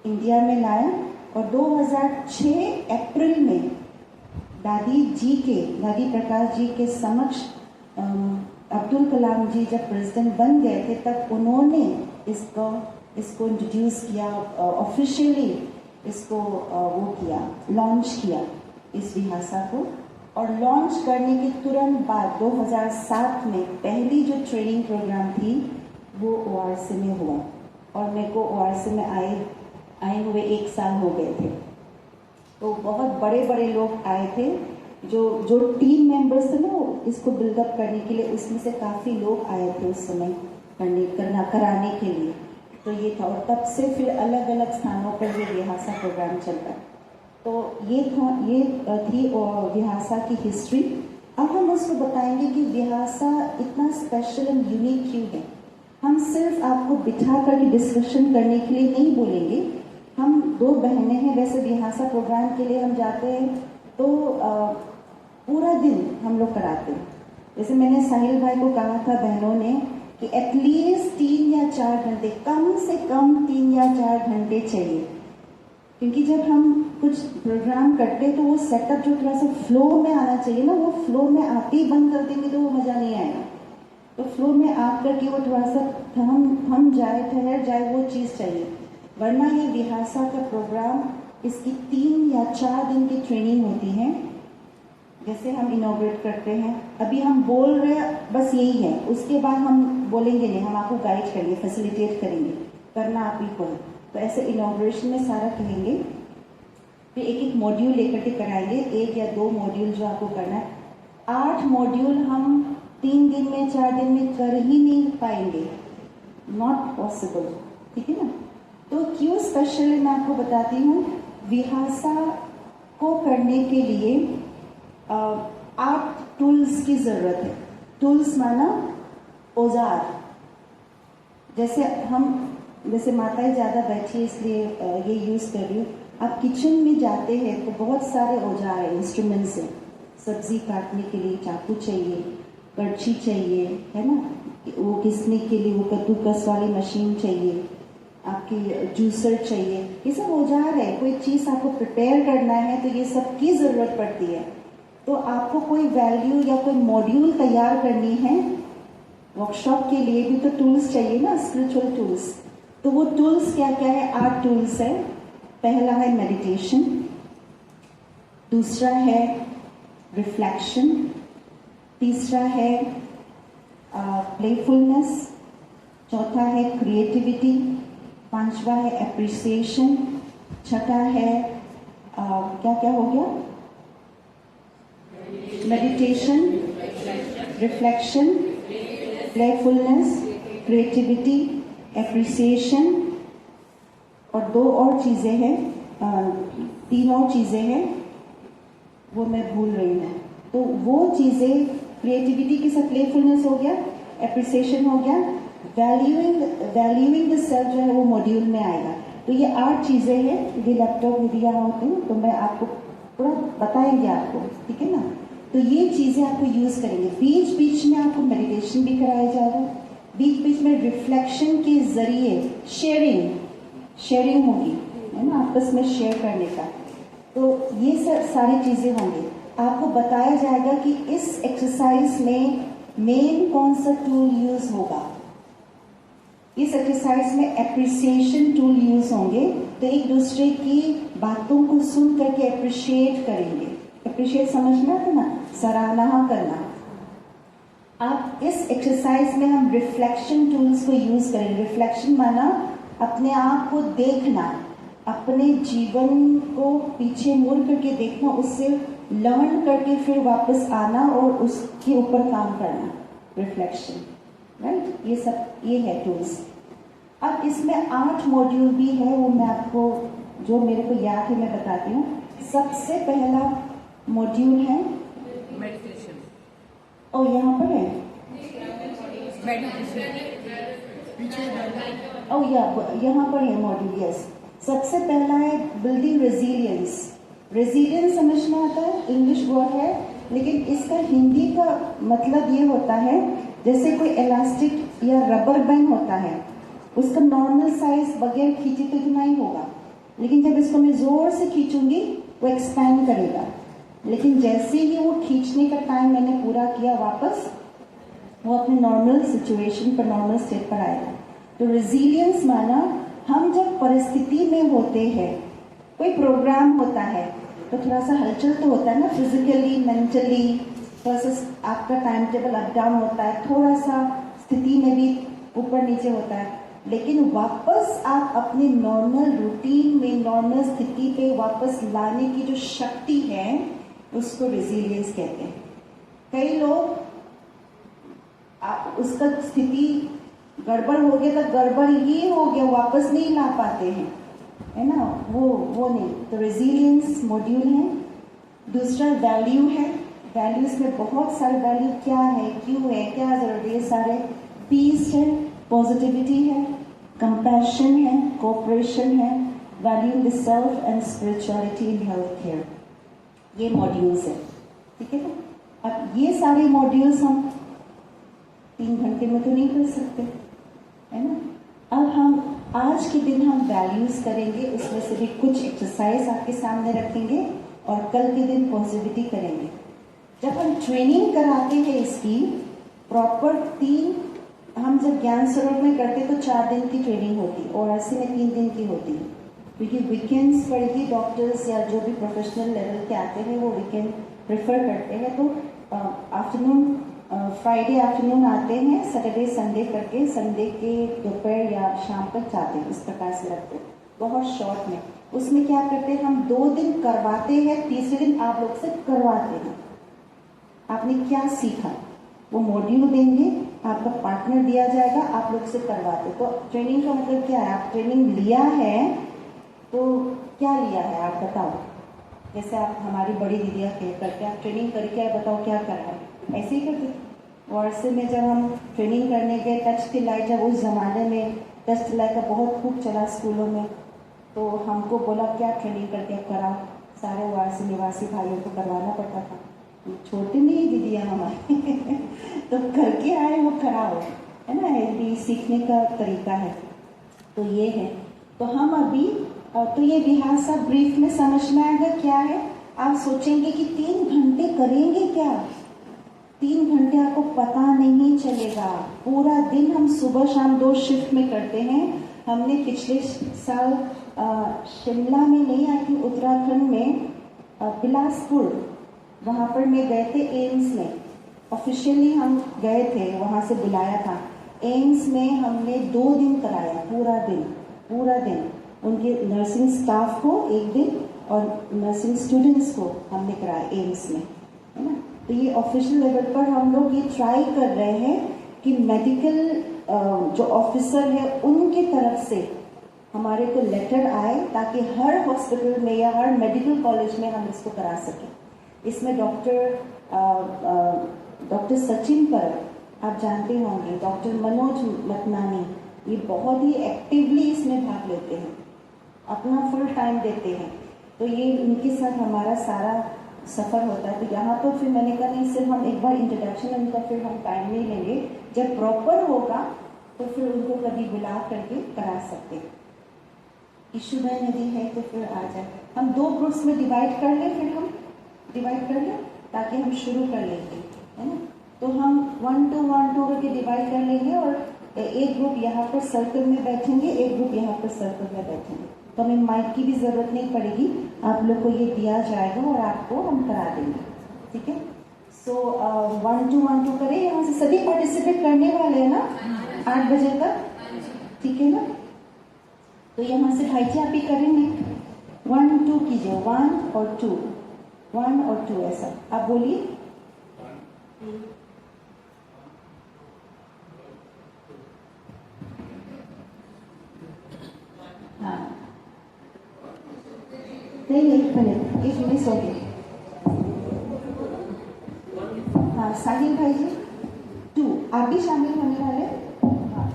Speaker 4: इंडिया में लाया और 2006 अप्रैल में दादी प्रकाश जी के समक्ष अब्दुल कलाम जी जब प्रेसिडेंट बन गए थे, तब उन्होंने इसको इंट्रोड्यूस किया, ऑफिशियली इसको वो किया, लॉन्च किया इस विहासा को। और लॉन्च करने के तुरंत बाद 2007 में पहली जो ट्रेनिंग प्रोग्राम थी वो ओआरसी में हुआ और मेरे को ओआरसी में आए हुए 1 साल हो गए थे। तो बहुत बड़े बड़े लोग आए थे जो टीम मेंबर्स थे ना इसको बिल्डअप करने के लिए, उसमें से काफ़ी लोग आए थे उस समय कराने के लिए। तो ये था और तब से फिर अलग अलग स्थानों पर ये विहासा प्रोग्राम चलता। तो ये थी विहासा की हिस्ट्री। अब हम उसको बताएंगे कि विहासा इतना स्पेशल एंड यूनिक क्यों है। हम सिर्फ आपको बिठा कर डिस्कशन करने के लिए नहीं बोलेंगे। हम 2 बहनें हैं, वैसे विहासा प्रोग्राम के लिए हम जाते हैं तो पूरा दिन हम लोग कराते हैं। जैसे मैंने साहिल भाई को कहा था बहनों ने कि एटलीस्ट 3 या 4 घंटे, कम से कम 3 या 4 घंटे चाहिए, क्योंकि जब हम कुछ प्रोग्राम करते हैं तो वो सेटअप जो थोड़ा सा फ्लो में आना चाहिए ना, वो फ्लो में आते ही बंद कर देंगे तो वो मज़ा नहीं आएगा। तो फ्लो में आ करके वो थोड़ा सा थम जाए, ठहर जाए, वो चीज़ चाहिए। वरना ये विहासा का प्रोग्राम इसकी 3 या 4 दिन की ट्रेनिंग होती है। जैसे हम इनॉग्रेट करते हैं, अभी हम बोल रहे हैं बस यही है, उसके बाद हम बोलेंगे नहीं, हम आपको गाइड करेंगे, फैसिलिटेट करेंगे, करना आप ही को है। तो ऐसे इनॉग्रेशन में सारा कहेंगे, फिर एक एक मॉड्यूल लेकर के कराएंगे, 1 या 2 मॉड्यूल जो आपको करना है। 8 मॉड्यूल हम 3 दिन में 4 दिन में कर ही नहीं पाएंगे, नॉट पॉसिबल, ठीक है ना। तो क्यों स्पेशली मैं आपको बताती हूँ, विहासा को करने के लिए 8 टूल्स की जरूरत है। टूल्स माना औजार। जैसे माताएं ज्यादा बैठी है इसलिए ये यूज कर रही हूँ। आप किचन में जाते हैं तो बहुत सारे औजार है, इंस्ट्रूमेंट्स है। सब्जी काटने के लिए चाकू चाहिए, कड़छी चाहिए, है ना, वो घिसने के लिए वो कद्दूकस वाली मशीन चाहिए, आपकी जूसर चाहिए, ये सब औजार है। कोई चीज आपको प्रिपेयर करना है तो ये सब की जरूरत पड़ती है। तो आपको कोई वैल्यू या कोई मॉड्यूल तैयार करनी है वर्कशॉप के लिए भी तो टूल्स चाहिए ना, स्पिरिचुअल टूल्स। तो वो टूल्स क्या क्या है? 8 टूल्स है। पहला है मेडिटेशन, दूसरा है रिफ्लेक्शन, तीसरा है प्लेफुलनेस, चौथा है क्रिएटिविटी, 5वां है एप्रिसिएशन, छठा है क्या क्या हो गया? Meditation, reflection, playfulness, creativity, appreciation, और 2 और चीजें हैं, 3 और चीजें हैं, वो मैं भूल रही हूँ। तो वो चीजें क्रिएटिविटी के साथ प्लेफुलनेस हो गया, एप्रिसिएशन हो गया, वैल्यूइंग द सेल्फ जो है वो मॉड्यूल में आएगा। तो ये 8 चीजें हैं। ये लैपटॉप में दिया होते हैं तो मैं आपको पूरा बताएंगे आपको, ठीक है ना। तो ये चीजें आपको यूज करेंगे। बीच बीच में आपको मेडिटेशन भी कराया जा रहा है, बीच बीच में रिफ्लेक्शन के जरिए शेयरिंग होगी, है ना, आपस में शेयर करने का। तो ये सारी चीजें होंगी। आपको बताया जाएगा कि इस एक्सरसाइज में मेन कौन सा टूल यूज होगा। इस एक्सरसाइज में एप्रिसिएशन टूल यूज होंगे। तो एक दूसरे की बातों को सुन करके अप्रिशिएट करेंगे। अप्रिशिएट समझ में आता ना, सराहना करना। आप इस एक्सरसाइज में हम रिफ्लेक्शन टूल्स को यूज करेंगे। रिफ्लेक्शन माना अपने आप को देखना, अपने जीवन को पीछे मुड़ करके देखना, उससे लर्न करके फिर वापस आना और उसके ऊपर काम करना, रिफ्लेक्शन, राइट। ये सब ये है टूल्स। अब इसमें 8 मॉड्यूल भी है, वो मैं आपको जो मेरे को याद है मैं बताती हूँ। सबसे पहला मॉड्यूल है
Speaker 5: मेडिटेशन।
Speaker 4: ओ यहाँ पर है ओ यहाँ पर है मॉड्यूल, यस। सबसे पहला है बिल्डिंग रेजिलियंस। रेजिलियंस समझ में आता है, इंग्लिश वर्ड है, लेकिन इसका हिंदी का मतलब ये होता है जैसे कोई इलास्टिक या रबर बैंड होता है, उसका नॉर्मल साइज बगैर खींचे तो इतना ही होगा, लेकिन जब इसको मैं जोर से खींचूंगी वो एक्सपैंड करेगा। लेकिन जैसे ही वो खींचने का टाइम मैंने पूरा किया, वापस वो अपने नॉर्मल सिचुएशन पर, नॉर्मल स्टेट पर आएगा। तो रेजिलियंस माना हम जब परिस्थिति में होते हैं, कोई प्रोग्राम होता है तो थोड़ा सा हलचल तो होता है ना, फिजिकली, मेंटली, थोड़ा सा आपका टाइम टेबल अप डाउन होता है, थोड़ा सा स्थिति में भी ऊपर नीचे होता है। लेकिन वापस आप अपने नॉर्मल रूटीन में, नॉर्मल स्थिति पे वापस लाने की जो शक्ति है उसको रेजिलियंस कहते हैं। कई लोग उसका स्थिति गड़बड़ हो गया तो गड़बड़ ही हो गया, वापस नहीं ला पाते हैं, है ना, वो नहीं। तो रेजिलियंस मॉड्यूल है। दूसरा वैल्यू है। वैल्यूज में बहुत सारे वैल्यू क्या है, क्यों है, क्या जरूरत है, ये सारे। पीस है, पॉजिटिविटी है, कंपैशन है, कोऑपरेशन है, value the self and spirituality in health care. ये मॉड्यूल्स है, ठीक है ना। अब ये सारे मॉड्यूल्स हम 3 घंटे में तो नहीं कर सकते, है ना। अब हम आज के दिन हम वैल्यूज करेंगे, उसमें से भी कुछ एक्सरसाइज आपके सामने रखेंगे और कल के दिन पॉजिटिविटी करेंगे। जब हम ट्रेनिंग कराते हैं इसकी प्रॉपर 3, हम जब ज्ञान सरोवर में करते तो 4 दिन की ट्रेनिंग होती और ऐसे में 3 दिन की होती, क्योंकि वीकेंड्स पर ही डॉक्टर्स या जो भी प्रोफेशनल लेवल के आते हैं वो वीकेंड प्रेफर करते हैं। तो आफ्टरनून फ्राइडे आफ्टरनून आते हैं, सैटरडे संडे करके संडे के दोपहर या शाम तक जाते हैं, इस प्रकार से रखते हैं बहुत शॉर्ट में। उसमें क्या करते हैं, हम 2 दिन करवाते हैं, तीसरे दिन आप लोग से करवाते हैं। आपने क्या सीखा वो मॉड्यूल देंगे, आपका पार्टनर दिया जाएगा, आप लोग से करवाते। तो ट्रेनिंग का मतलब क्या है, आप ट्रेनिंग लिया है तो क्या लिया है आप बताओ। जैसे आप हमारी बड़ी दीदियाँ करके आप ट्रेनिंग करके आए, बताओ क्या कर रहा है, ऐसे ही करते। वर्षे में जब हम ट्रेनिंग करने गए टच द लाइट, जब उस ज़माने में टच द लाइट का बहुत खूब चला स्कूलों में, तो हमको बोला क्या ट्रेनिंग करके कराओ, सारे वारसी निवासी भाइयों को करवाना पड़ता था, छोटे नहीं दीदियाँ हमारी तो करके आए वो कराओ, है ना, ये सीखने का तरीका है। तो ये है, तो हम अभी तो ये विहासा ब्रीफ में समझ में आएगा क्या है। आप सोचेंगे कि 3 घंटे करेंगे क्या, 3 घंटे आपको पता नहीं चलेगा। पूरा दिन हम सुबह शाम 2 शिफ्ट में करते हैं। हमने पिछले साल शिमला में नहीं, आई थिंक उत्तराखंड में बिलासपुर, वहाँ पर मैं गए थे एम्स में, ऑफिशियली हम गए थे, वहाँ से बुलाया था। एम्स में हमने 2 दिन कराया, पूरा दिन उनके नर्सिंग स्टाफ को 1 दिन और नर्सिंग स्टूडेंट्स को हमने कराया एम्स में, है ना। तो ये ऑफिशियल लेवल पर हम लोग ये ट्राई कर रहे हैं कि मेडिकल जो ऑफिसर है उनकी तरफ से हमारे को लेटर आए, ताकि हर हॉस्पिटल में या हर मेडिकल कॉलेज में हम इसको करा सकें। इसमें डॉक्टर सचिन परब आप जानते होंगे, डॉक्टर मनोज मतनानी, ये बहुत ही एक्टिवली इसमें भाग लेते हैं, अपना फुल टाइम देते हैं। तो ये इनके साथ हमारा सारा सफ़र होता है। तो यहाँ पर फिर मैंने कहा नहीं, सिर्फ हम एक बार इंट्रोडक्शन उनका, फिर हम टाइम नहीं लेंगे, जब प्रॉपर होगा तो फिर उनको कभी बुला करके करा सकते हैं। इशूदान यदि है तो फिर आ जाए, हम 2 ग्रुप्स में डिवाइड कर लें, फिर हम डिवाइड कर लें ताकि हम शुरू कर लेंगे, है ना। तो हम 1 2 1 2 करके डिवाइड कर लेंगे और एक ग्रुप यहाँ पर सर्कल में बैठेंगे, एक ग्रुप यहाँ पर सर्कल में बैठेंगे। तो हमें माइक की भी जरूरत नहीं पड़ेगी, आप लोग को ये दिया जाएगा और आपको हम करा देंगे, ठीक है। सो 1 2 1 2 करें, यहाँ से सभी पार्टिसिपेट करने वाले हैं ना 8 बजे तक, ठीक है ना। तो यहाँ से भाई जी आप ही करेंगे, 1 2 कीजिए, 1 और 2, 1 और 2 ऐसा आप बोलिए। हाँ नहीं, 1 मिनट हो गया। हाँ साहिल भाई जी 2, आप भी शामिल होने वाले। हाँ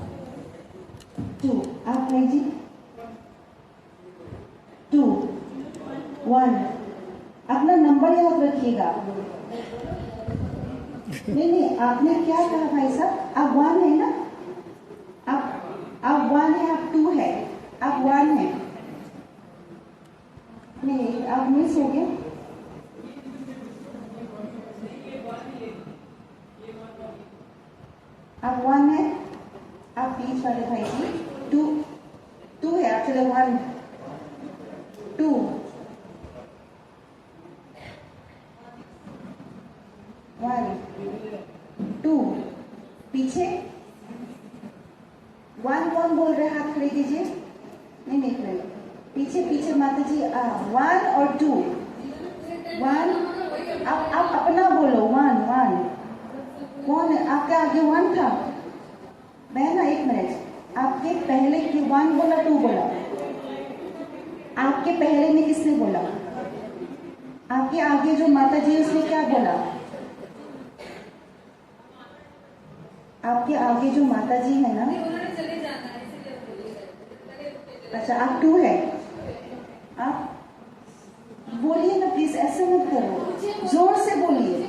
Speaker 4: 2, आप भाई जी 2 1, अपना नंबर याद रखिएगा। नहीं, आपने क्या कहा भाई साहब, आप 1 है ना, आप 1 है, आप 2 है, आप 1 है, नहीं आप मिस हो गए। आप 1 है, आप बीच वाले भाई जी 2 है, आप चलो 1 2 1 2 पीछे 1 कौन बोल रहे हैं, हाथ खड़े कीजिए। नहीं खड़े, पीछे माता जी 1 और 2 1, आप अपना बोलो 1 कौन है आपके आगे 1 था बहना, 1 मिनट, आपके पहले की 1 बोला 2 बोला, आपके पहले में किसने बोला, आपके आगे जो माता जी उसने क्या बोला, आपके आगे जो माता जी है ना, अच्छा आप 2 है, आप बोलिए ना प्लीज, ऐसे मत करो, जोर से बोलिए,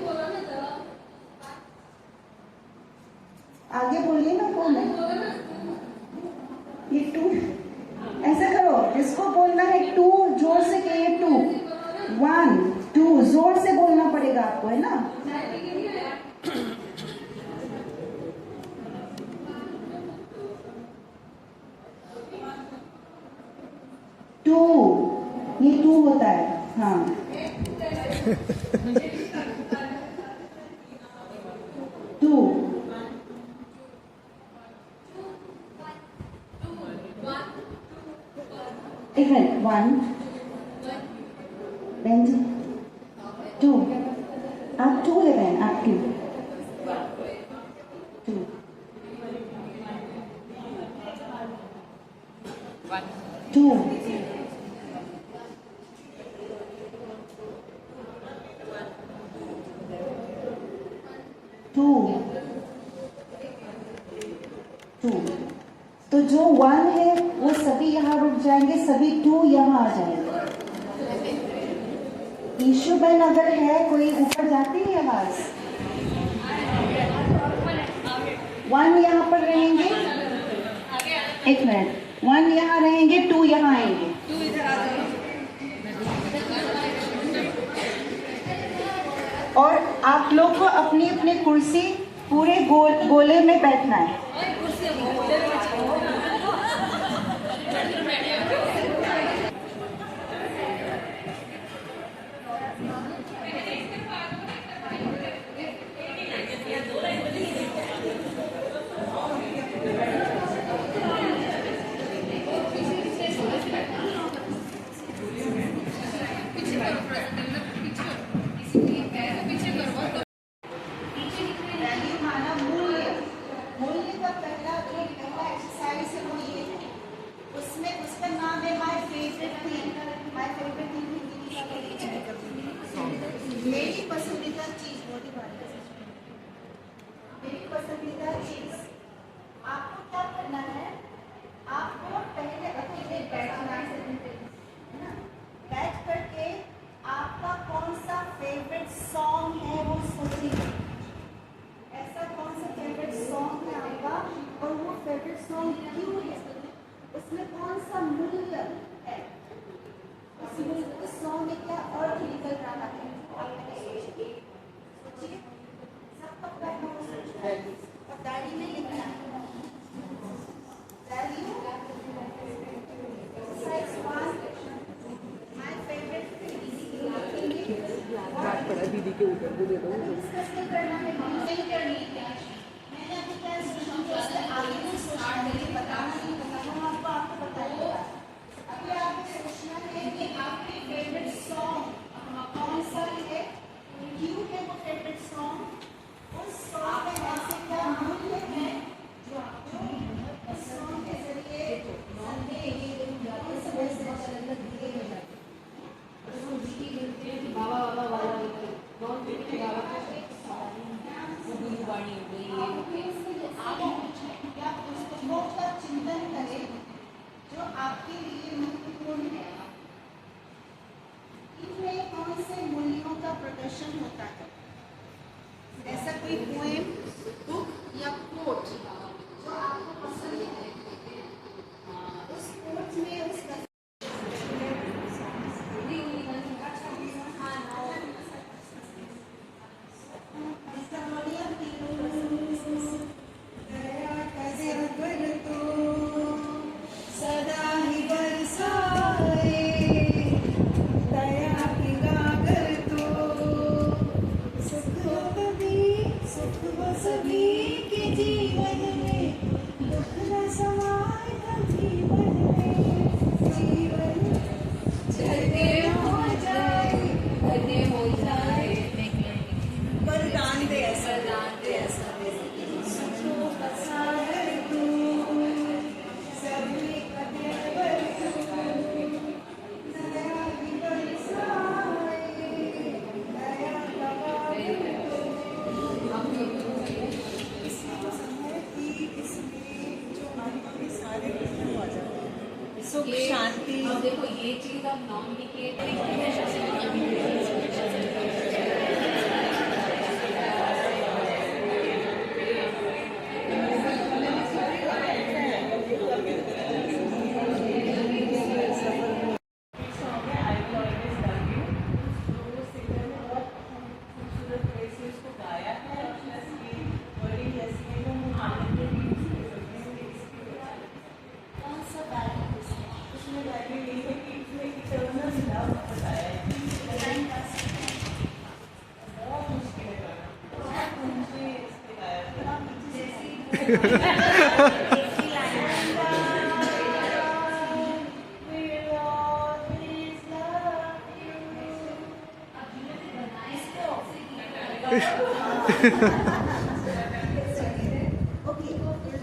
Speaker 4: आगे बोलिए ना, कौन है ये 2, ऐसा करो, जिसको बोलना है 2 जोर से कहिए, 2 1 2 जोर से बोलना पड़ेगा आपको, है ना। टू, ये टू होता है, हाँ। टू, एक मिनट, वन, बहन जी, टू, आप टू है बहन, आप टू, टू, टू, टू, टू। तो जो वन है वो सभी यहाँ रुक जाएंगे, सभी टू यहाँ आ जाएंगे। ईशु बहन अगर है कोई ऊपर जाती है आवाज, वन यहाँ पर रहेंगे, एक मिनट, वन यहाँ रहेंगे, टू यहाँ आएंगे। और आप लोग को अपनी अपनी कुर्सी पूरे गोले में बैठना है। मेरी पसंदीदा चीज, मेरी पसंदीदा चीज, आपको क्या करना है, आपको पहले अकेले बैठना है ना, बैठ करके आपका कौन सा फेवरेट सॉन्ग है वो सोचिए। ऐसा कौन सा फेवरेट सॉन्ग है आपका, और वो फेवरेट सॉन्ग क्यों है, उसमें कौन सा मूल्य है, उस सॉन्ग में क्या अर्थ निकल रहा है, सोचिए। सबका पहला सोचना है और डायरी में लिखना है। वैल्यू एक्सरसाइज 1, माय फेवरेट दीदी के ऊपर दे दो। डिस्कस नहीं करना है, नहीं करनी है। मैंने अभी क्या सोचा, उससे आगे नहीं सोचना है, बताना नहीं, बताना आपको बताइए। अभी आपको सोचना है कि आपके फेवरेट सॉन्ग कौन सा है, क्यों है वो फेवरेट सॉन्ग, उस सॉन्ग में ऐसे क्या मूल्य है जो आपको उस सॉन्ग के जरिए चिंतन करें जो आपके लिए महत्वपूर्ण है। इनमें कौन से मूल्यों का प्रदर्शन होता है, ऐसा कोई पोएम, बुक या कोट जो आपको पसंद है, उस कोट में उसका सुख शांति। देखो ये चीज अब नॉमिनिकेट
Speaker 6: उसमें
Speaker 4: Okay,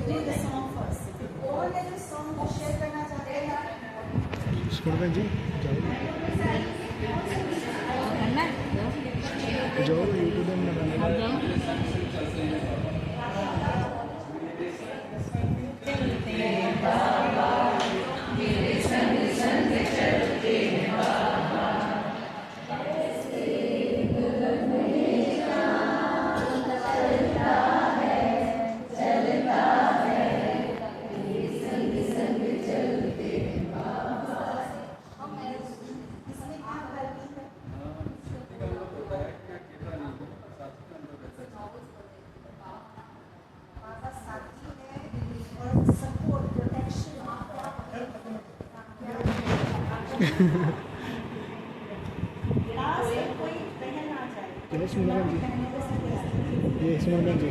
Speaker 4: do the song first. कौन है जो song शेयर करना चाहते हैं?
Speaker 6: सुमन जी जाओ यूट्यूब में बनाने चलो सुमन जी ये सुमन जी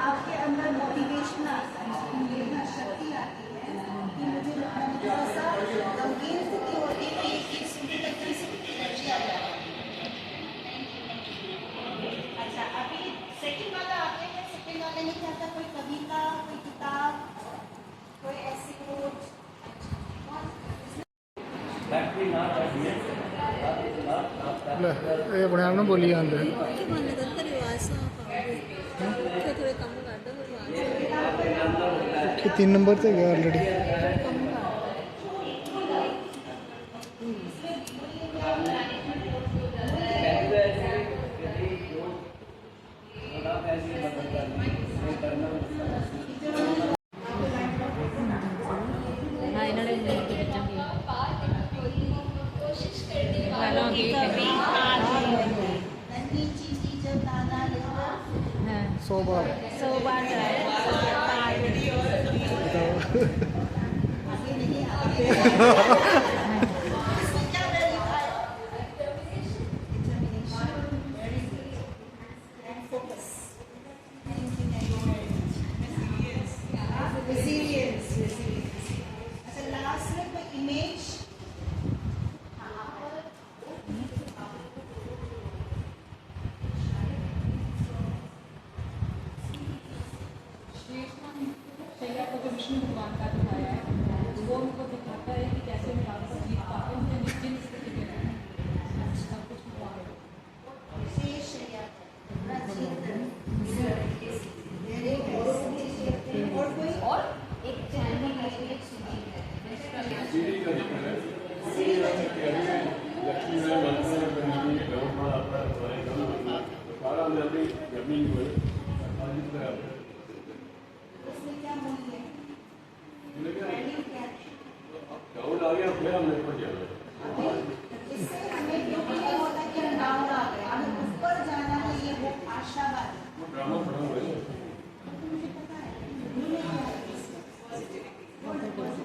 Speaker 7: आपके अंदर मोटिवेशन आता है, शक्ति आती है कि मुझे थोड़ा सा गमगीन स्थिति होती है कि सुनने लगने से एनर्जी आ जाती है। अच्छा, अभी सेकंड वाला आते हैं। सेकंड वाले में क्या था? कोई कविता, कोई किताब, कोई ऐसी कोट
Speaker 6: ये अपने आप ना बोली आंदे कि 3 नंबर से गया ऑलरेडी सौ बार
Speaker 1: विष्णु भगवान का दिखाया है, वो उनको दिखाता है कि कैसे विराट को जीत पाते हैं निश्चित स्थिति में रहना सब कुछ हुआ है। और एक
Speaker 7: इससे हमें जो भी होता है कि हम डाउन आ गए, हमें ऊपर जाना है, ये वो आशावादी मुझे पता है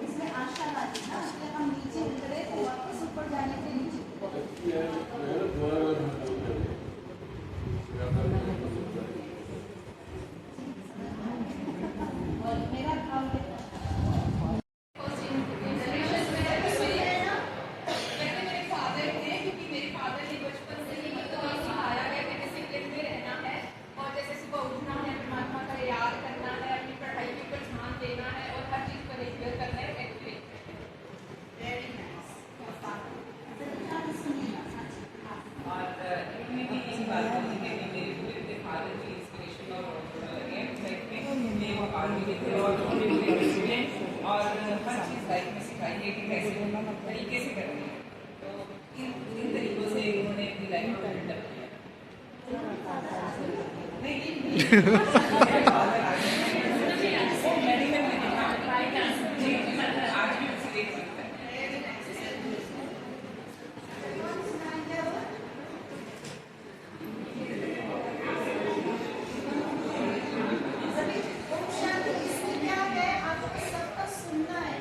Speaker 7: इसमें आशावादी ना, अगर हम नीचे उतरे तो वापस ऊपर जाने के नीचे और मेरा भाव
Speaker 5: बाहर मिले थे और उन्होंने मुझे एक्सपीरियंस और हर चीज़ लाइफ में सिखाई है कि कैसे तरीके से करनी है। तो इन तरीकों से उन्होंने अपनी लाइफ को बिल्डअप किया। नहीं वो मेडिकल में देखा जी, आज भी उसे देख सकता है।
Speaker 7: ओम शांति इसमें क्या है, आपको सबका सुनना है।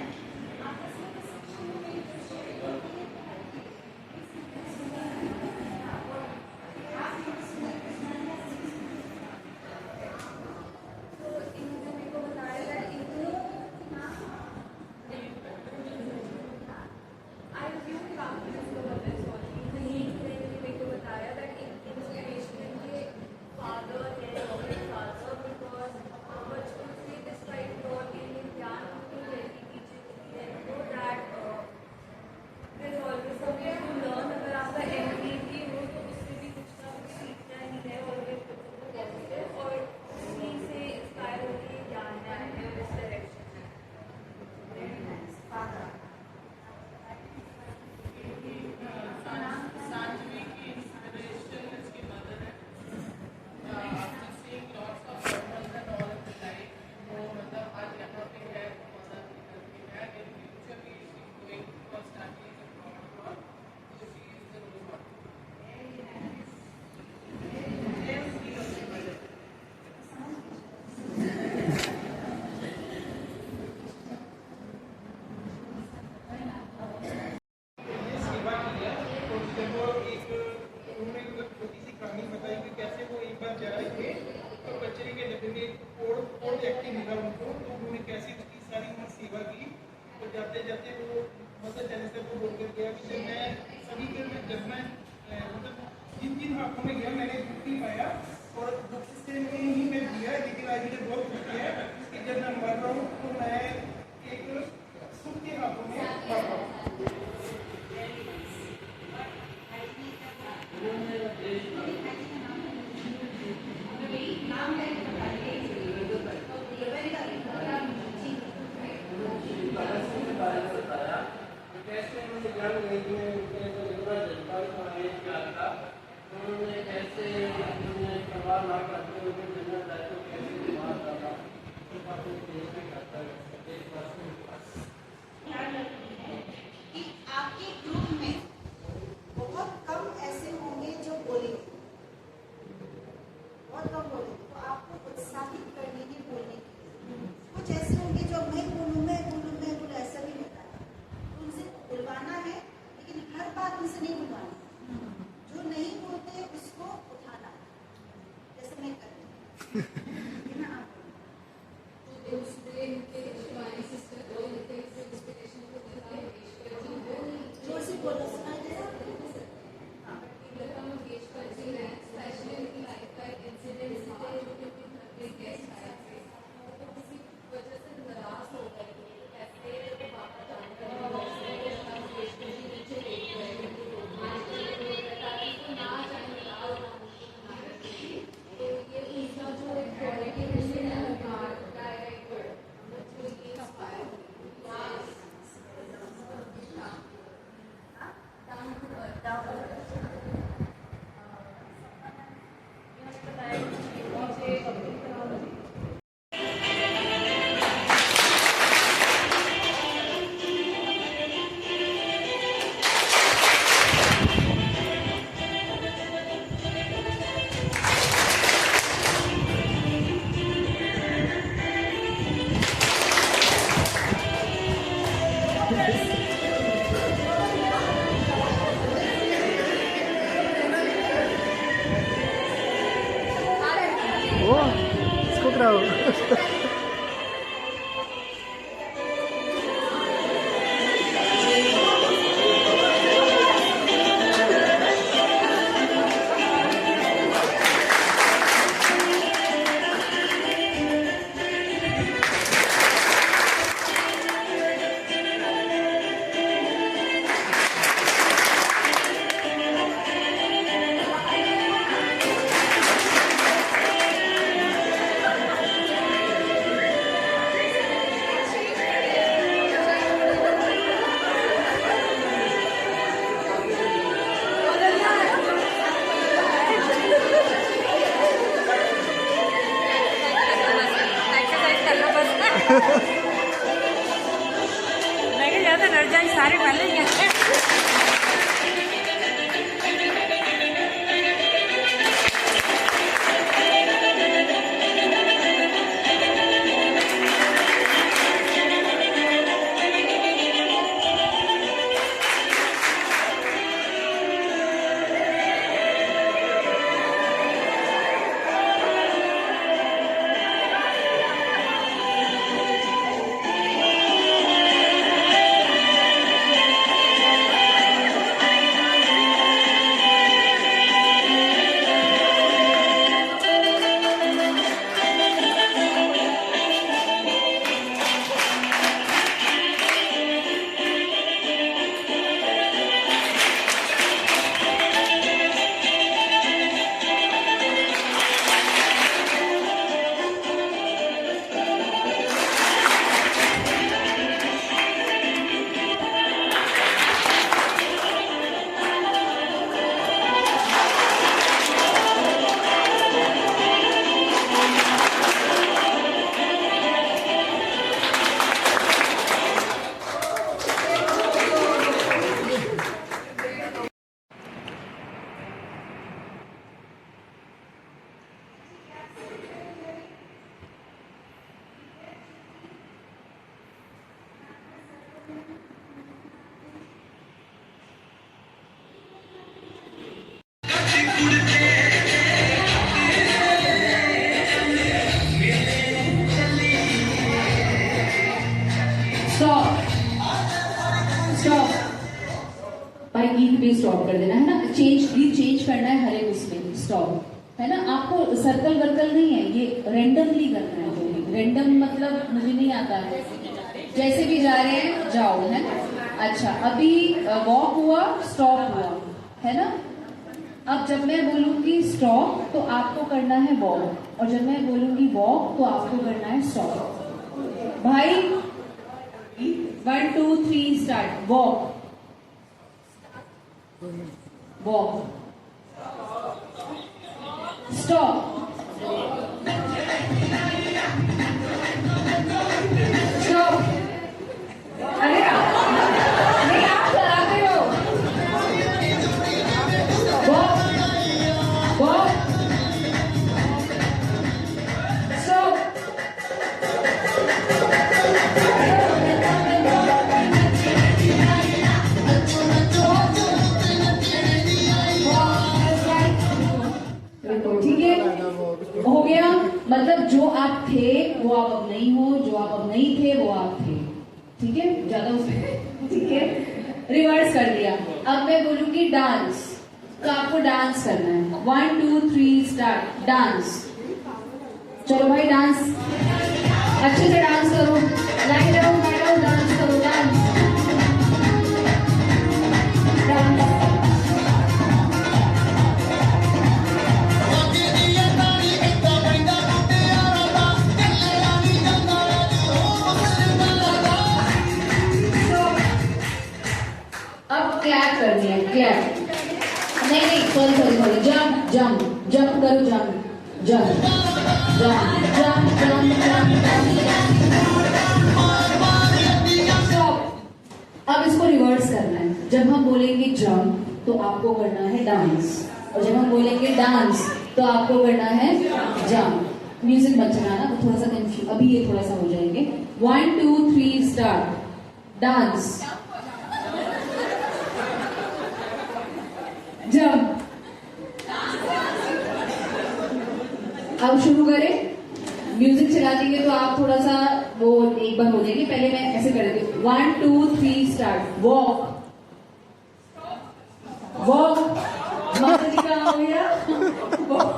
Speaker 8: जाते जाते वो मदर टेरेसा को बोलकर गया कि जब मैं सभी के जब मैं मतलब जिन जिन हाथों में गया मैंने दुख नहीं पाया और दुख से नहीं ही मैं दिया, लेकिन आज मुझे बहुत खुश है कि जब मैं मर रहा हूँ तो मैं एक सुख के हाथों में मर रहा हूँ। कैसे उन्होंने ज्ञान नहीं दिए, उनके जो जनता को मैनेज किया था, उन्होंने कैसे उन्होंने परवाह ना करते हुए जनता दायित्व कैसे निभा था, उसके बाद देश में करता है देशवासियों के पास।
Speaker 7: ध्यान रखनी है कि आपके ग्रुप में बहुत कम ऐसे होंगे जो बोलेंगे, बहुत कम बोलेंगे, तो आपको उत्साहित करने की बोलने की। कुछ ऐसे होंगे जो मैं बोलूँ ऐसा भी होता है, तो उनसे बुलवाना है, लेकिन हर बात उनसे नहीं बुलवाना। जो नहीं बोलते उसको उठाना, जैसे मैं करती हूँ ना। आप जोर से बोलो, सुनाई दे रहा है?
Speaker 6: ओ इसको कराओ।
Speaker 9: मैं क्या ज़्यादा डर जाए सारे पहले ही हैं।
Speaker 3: भाई गीत भी स्टॉप कर देना है ना, गीत चेंज करना है हर एक उसमें, स्टॉप है ना। आपको सर्कल वर्कल नहीं है, ये रेंडमली करना है। रेंडम मतलब मुझे नहीं आता है, जैसे भी जा रहे हैं जाओ, है ना। अच्छा, अभी वॉक हुआ, स्टॉप हुआ, है ना। अब जब मैं बोलूंगी स्टॉप तो आपको करना है वॉक, और जब मैं बोलूंगी वॉक तो आपको करना है स्टॉप। भाई 1 2 3 start. Walk, walk, stop, stop. अरे नहीं, आप चलाते हो। Walk, walk, stop. ठीक है, हो गया। मतलब जो आप थे वो आप अब नहीं हो, जो आप अब नहीं थे वो आप थे। ठीक है, ज्यादा उसमें, ठीक है, रिवर्स कर दिया। अब मैं बोलूंगी डांस, तो आपको डांस करना है। 1 2 3 स्टार्ट। डांस। चलो भाई डांस, अच्छे से डांस करो। लाइन डाउन डांस करो। Dance, dance. अब क्लैप करनी है, क्लैप। नहीं, सॉरी, जंप, जंप, जंप करो, jump, jump, jump, jump, jump, stop. अब इसको रिवर्स करना है। जब हम बोलेंगे जंप तो आपको करना है डांस, और जब हम बोलेंगे डांस तो आपको करना है जंप। म्यूजिक मत चलाना, तो थोड़ा सा कंफ्यूज, अभी ये थोड़ा सा हो जाएंगे। 1 2 3 स्टार्ट। Dance, jump. अब शुरू करें। म्यूजिक चला देंगे तो आप थोड़ा सा वो एक बार हो जाएंगे। पहले मैं ऐसे कर देती हूँ। 1 2 3 स्टार्ट। वॉक, वॉक, माता जी का हो गया। Walk,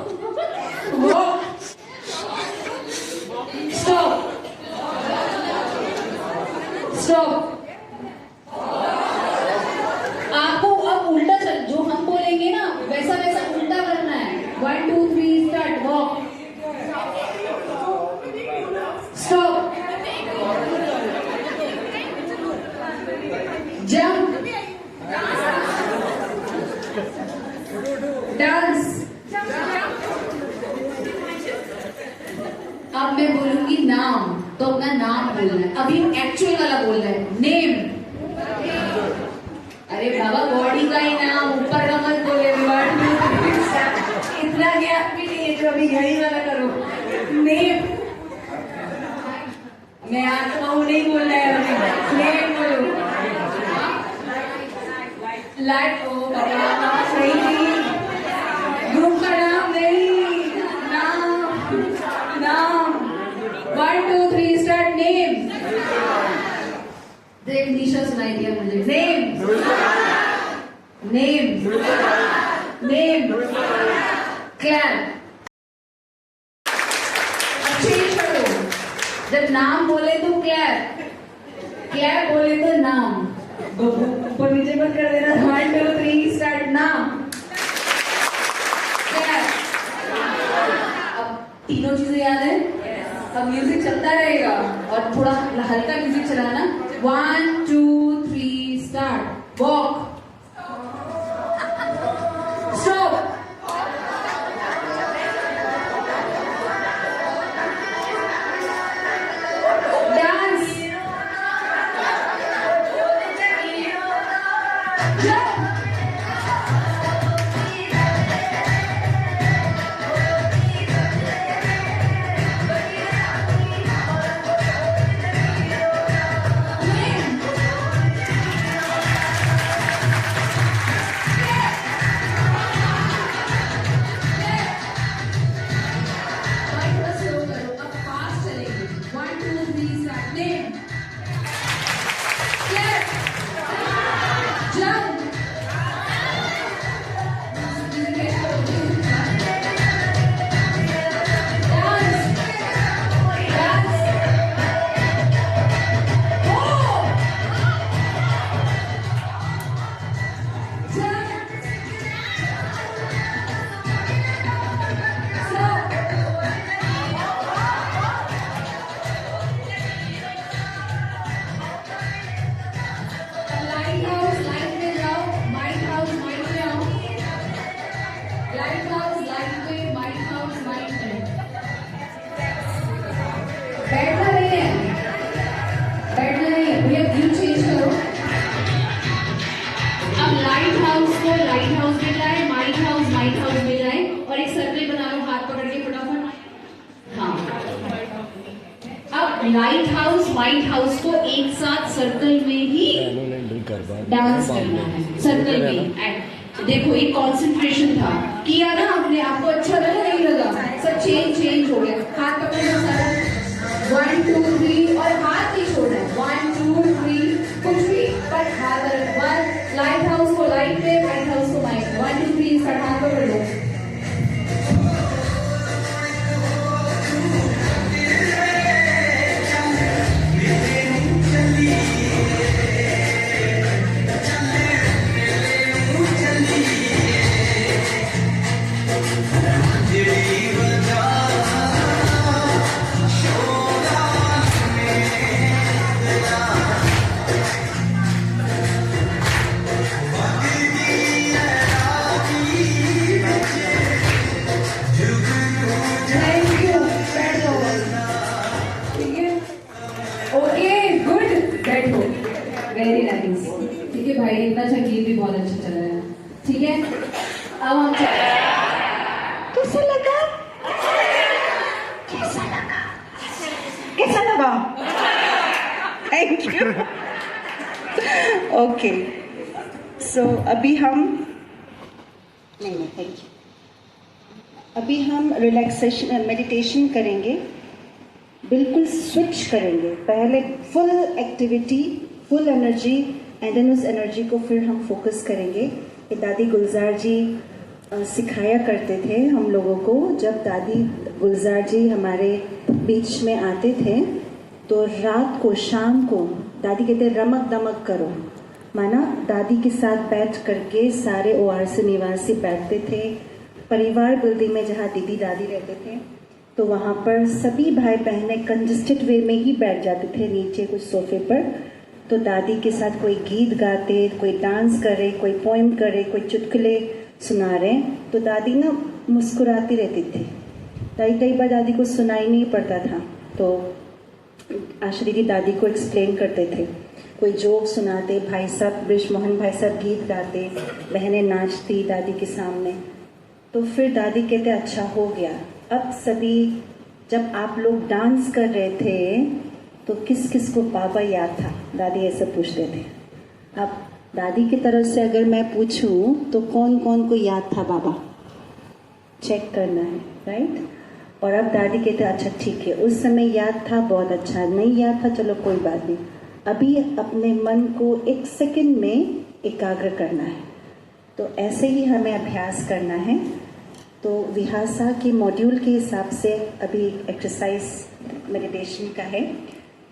Speaker 3: stop, stop. आपको अब उल्टा चल, जो हम बोलेंगे ना वैसा वैसा उल्टा करना है। 1 2 3 start. Walk, stop, jump, dance. अब मैं बोलूंगी नाम, तो अपना नाम बोलना है। अभी एक्चुअल वाला बोलना है, नेम। अरे बाबा बॉडी का ही नाम, ऊपर का मत बोले। इतना गैप भी नहीं है जो अभी यही वाला करो। नेम, मैं आत्मा हूं नहीं बोलना है अभी, नेम बोलो। लाइट ओ बाबा सही नहीं, ग्रुप का नाम नहीं, नाम 1 2 3 स्टार्ट। नेम, देख निशा सुनाई दिया मुझे। Name clap. चेंज करो, जब नाम बोले तो क्लैप बोले तो नाम। ऊपर नीचे मत कर देना। 1 2 3 स्टार्ट। नाम, क्लैप। अब तीनों चीजें याद है। अब म्यूजिक चलता रहेगा और थोड़ा हल्का म्यूजिक चलाना। 1 2 3 start. Walk, stop, dance, jump, और एक सर्कल बना लो हाथ पकड़ के फटाफट। हाँ, अब लाइट हाउस व्हाइट हाउस को एक साथ सर्कल में ही डांस करना है। सर्कल में देखो, ये कंसंट्रेशन था, किया ना आपने, आपको अच्छा लगा नहीं लगा? सब चेंज हो गया। हाथ पकड़ना सारा, 1 2 3 और हाथ ही छोड़ना है। 1 2 3 कुछ भी पर हाथ रख। लाइट हाउस को लाइट पे, व्हाइट हाउस को व्हाइट। 1 2 3 पर हाथ पकड़ लो। Very nice. ठीक है भाई, इतना अच्छा गीत भी बहुत अच्छा चल रहा है। ठीक है, अब हम
Speaker 7: कैसा लगा? कैसा लगा? Thank you. ओके, सो अभी हम नहीं थैंक यू। अभी हम रिलैक्सेशन मेडिटेशन करेंगे, बिल्कुल स्विच करेंगे। पहले full activity, full energy, and then उस एनर्जी को फिर हम फोकस करेंगे। ये दादी गुलजार जी सिखाया करते थे हम लोगों को। जब दादी गुलजार जी हमारे बीच में आते थे तो रात को, शाम को दादी कहते रमक दमक करो, माना दादी के साथ बैठ करके सारे ORC निवासी बैठते थे। परिवार बिल्डिंग में जहाँ दीदी दादी रहते थे तो वहाँ पर सभी भाई बहनें कंजस्टेड वे में ही बैठ जाते थे नीचे कुछ सोफे पर। तो दादी के साथ कोई गीत गाते, कोई डांस करे, कोई पोएम करे, कोई चुटकुले सुना रहे, तो दादी ना मुस्कुराती रहती थी। कई बार दादी को सुनाई नहीं पड़ता था तो
Speaker 4: आशा दीदी दादी को एक्सप्लेन करते थे, कोई जोक सुनाते, भाई साहब ब्रिज मोहन भाई साहब गीत गाते, बहनें नाचती दादी के सामने। तो फिर दादी कहते अच्छा हो गया। अब सभी जब आप लोग डांस कर रहे थे तो किस किस को बाबा याद था, दादी ऐसे पूछते थे। अब दादी की तरफ से अगर मैं पूछूं तो कौन कौन को याद था बाबा, चेक करना है, राइट। और अब दादी कहते अच्छा ठीक है, उस समय याद था, बहुत अच्छा, नहीं याद था, चलो कोई बात नहीं। अभी अपने मन को 1 सेकंड में एकाग्र करना है। तो ऐसे ही हमें अभ्यास करना है। तो विहासा के मॉड्यूल के हिसाब से अभी एक्सरसाइज मेडिटेशन का है।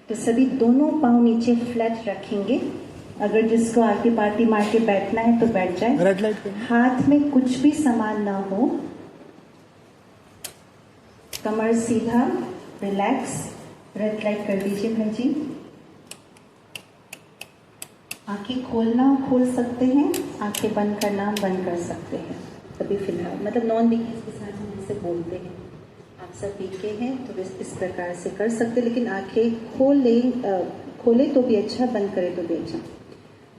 Speaker 4: तो सभी दोनों पाँव नीचे फ्लैट रखेंगे। अगर जिसको आरती पार्टी मार के बैठना है तो बैठ जाए।
Speaker 6: रेड लाइट पे
Speaker 4: हाथ में कुछ भी सामान ना हो, कमर सीधा, रिलैक्स। रेड लाइट कर दीजिए भाई जी। आंखें खोलना खोल सकते हैं, आंखें बंद करना बंद कर सकते हैं। अभी फिलहाल मतलब नॉन बीकेस के साथ हम जैसे बोलते हैं, आप सब बीके हैं तो इस प्रकार से कर सकते, लेकिन आंखें खोले तो भी अच्छा, बंद करें तो भी अच्छा।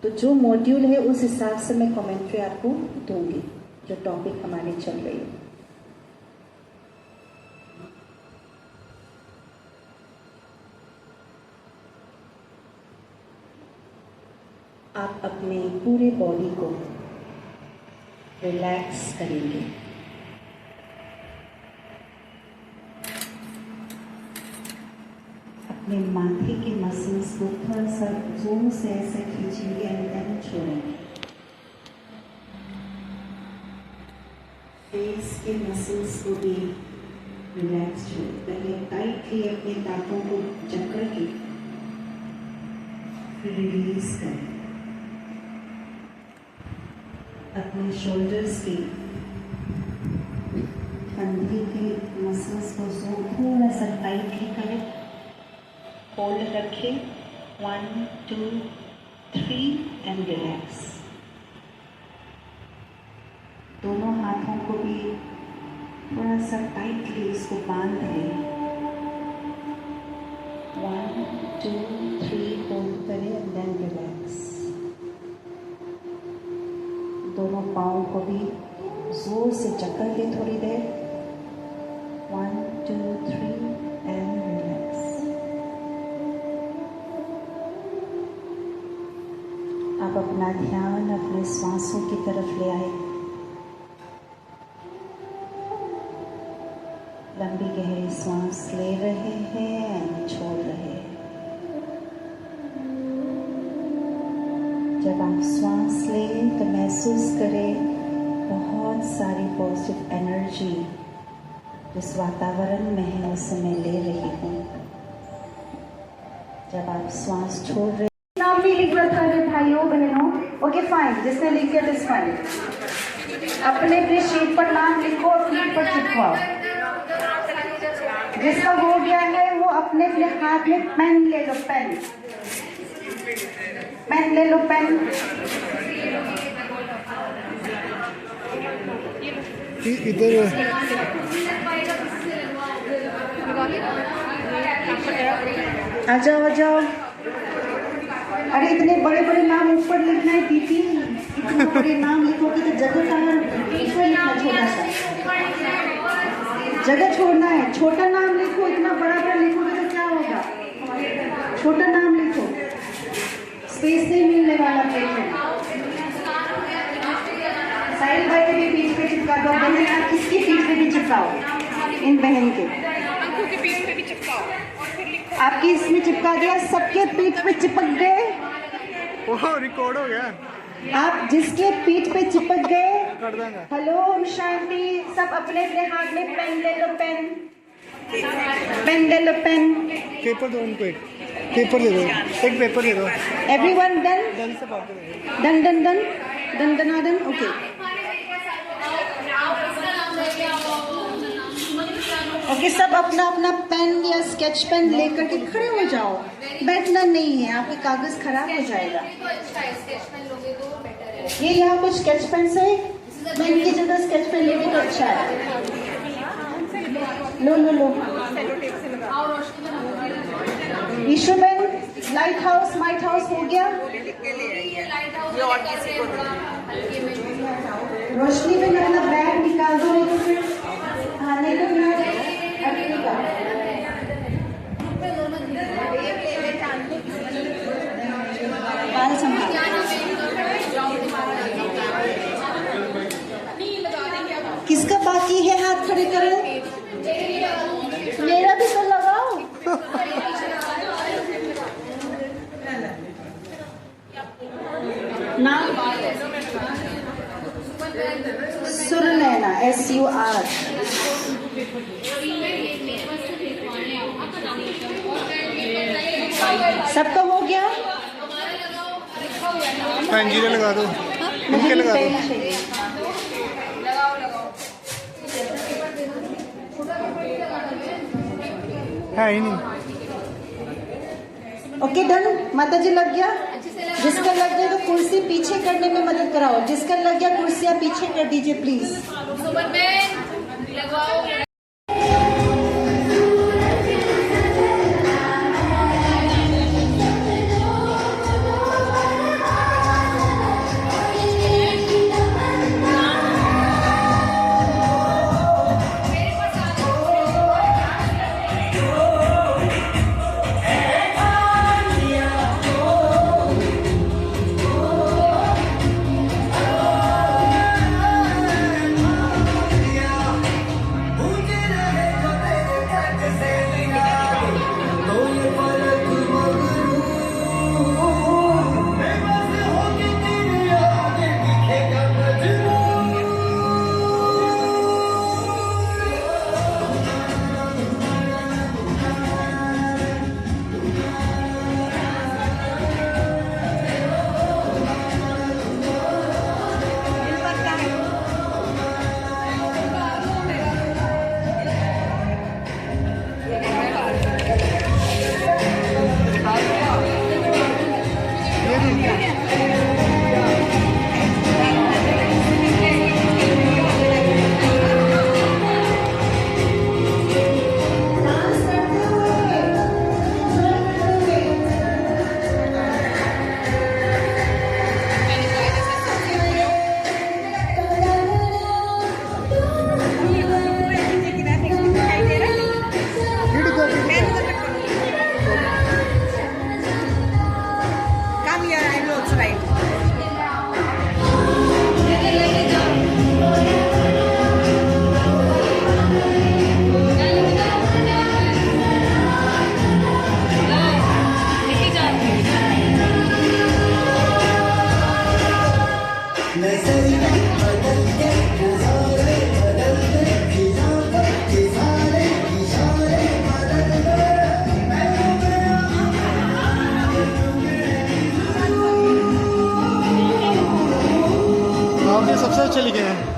Speaker 4: तो जो मॉड्यूल है उस हिसाब से मैं कमेंट्री आपको दूंगी, जो टॉपिक हमारी चल रही है। आप अपने पूरे बॉडी को रिलैक्स करेंगे। अपने माथे के मसल्स को थोड़ा सा जोर से ऐसे खींचेंगे एंड देन छोड़ेंगे। फेस के मसल्स को भी रिलैक्स छोड़ें। पहले टाइटली अपने दांतों को जकड़ के फिर रिलीज करें। अपने शोल्डर्स के कंधे के मसल्स को थोड़ा सा टाइटली करें, होल्ड रखें। 1 2 3 एंड रिलैक्स। दोनों हाथों को भी थोड़ा सा टाइटली इसको बांध लें। 1 2 3 होल्ड करें एंड देन रिलैक्स। दोनों पाँव को भी जोर से जकड़ ले थोड़ी देर। 1 2 3 एंड रिलैक्स। आप अपना ध्यान अपने श्वासों की तरफ ले आए। लंबी गहरी सांस ले रहे हैं और छोड़ रहे हैं। जब आप श्वास लें तो महसूस करें बहुत सारी पॉजिटिव एनर्जी जिस वातावरण में है उस समय ले रही हूँ। जब आप श्वास छोड़ रहे
Speaker 7: नाम नहीं लिख रखा है भाइयों बहनों, ओके फाइन, जिसने लिख किया दिस फाइन। अपने अपने शीट पर नाम लिखो और शीट पर चिपकाओ। जिसका हो गया है वो अपने अपने हाथ में पेन ले लो, पेन पेन ले लो, पेन।
Speaker 6: इधर
Speaker 7: आ जाओ आ जाओ। अरे इतने बड़े बड़े नाम ऊपर लिखना है दीदी, इतने बड़े नाम लिखोगे तो जगह कहाँ, बीच में लिखना, छोटा सा जगह छोड़ना है। छोटा नाम लिखो, इतना बड़ा बड़ा लिखोगे तो क्या होगा। छोटा नाम लिखो, स्पेस नहीं मिलने वाला पेज में। साहिल भाई के भी पीठ पे चिपका दो। बहन आप किसकी पीठ पे भी चिपकाओ, इन बहन के पीठ पे भी चिपकाओ। आपकी इसमें चिपका दिया, सबके पीठ पे चिपक गए।
Speaker 6: ओह रिकॉर्ड हो गया।
Speaker 7: आप जिसके पीठ पे चिपक गए, हेलो शांति, सब अपने अपने हाथ में पेन ले लो, पेन पेन ले लो, पेन।
Speaker 6: पेपर दो उनको, एक पेपर दे दो, एक पेपर दे दो।
Speaker 7: एवरीवन डन
Speaker 6: डन से बात करेंगे।
Speaker 7: डन डन डन डन दनादन, ओके। ओके, सब अपना अपना पेन या स्केच पेन लेकर के खड़े हो जाओ। बैठना नहीं है, आपके कागज खराब हो जाएगा। ये यहाँ कुछ स्केच पेन से, पेन की जगह स्केच पेन लेके तो अच्छा है। लो लो लो। ईश्वरबेन लाइट हाउस माइट हाउस हो गया। रोशनी बेन अपना बैग निकाल दो, नहीं तो फिर खाने को ना अटकेगा। बाल संभाल। किसका बाकी है? हाथ खड़े करो। मेरा भी तो लगाओ। नाम सुरनैना, SUR। सबका हो गया?
Speaker 6: पेंजिले लगा दो, इनके लगा दो। है ही नहीं।
Speaker 7: Okay done. माता जी लग गया? जिसका लग गया तो कुर्सी पीछे करने में मदद कराओ। जिसका लग गया कुर्सियां पीछे कर दीजिए प्लीज।
Speaker 6: सबसे अच्छे लिखे हैं।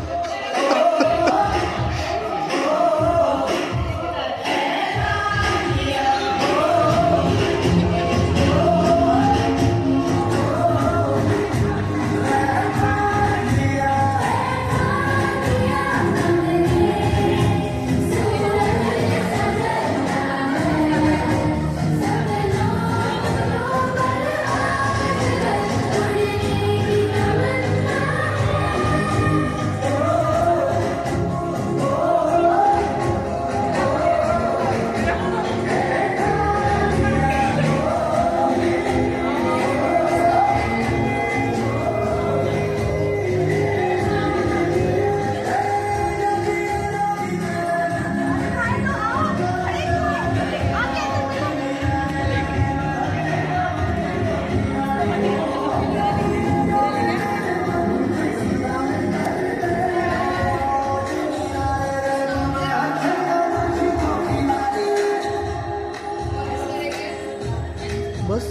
Speaker 6: बस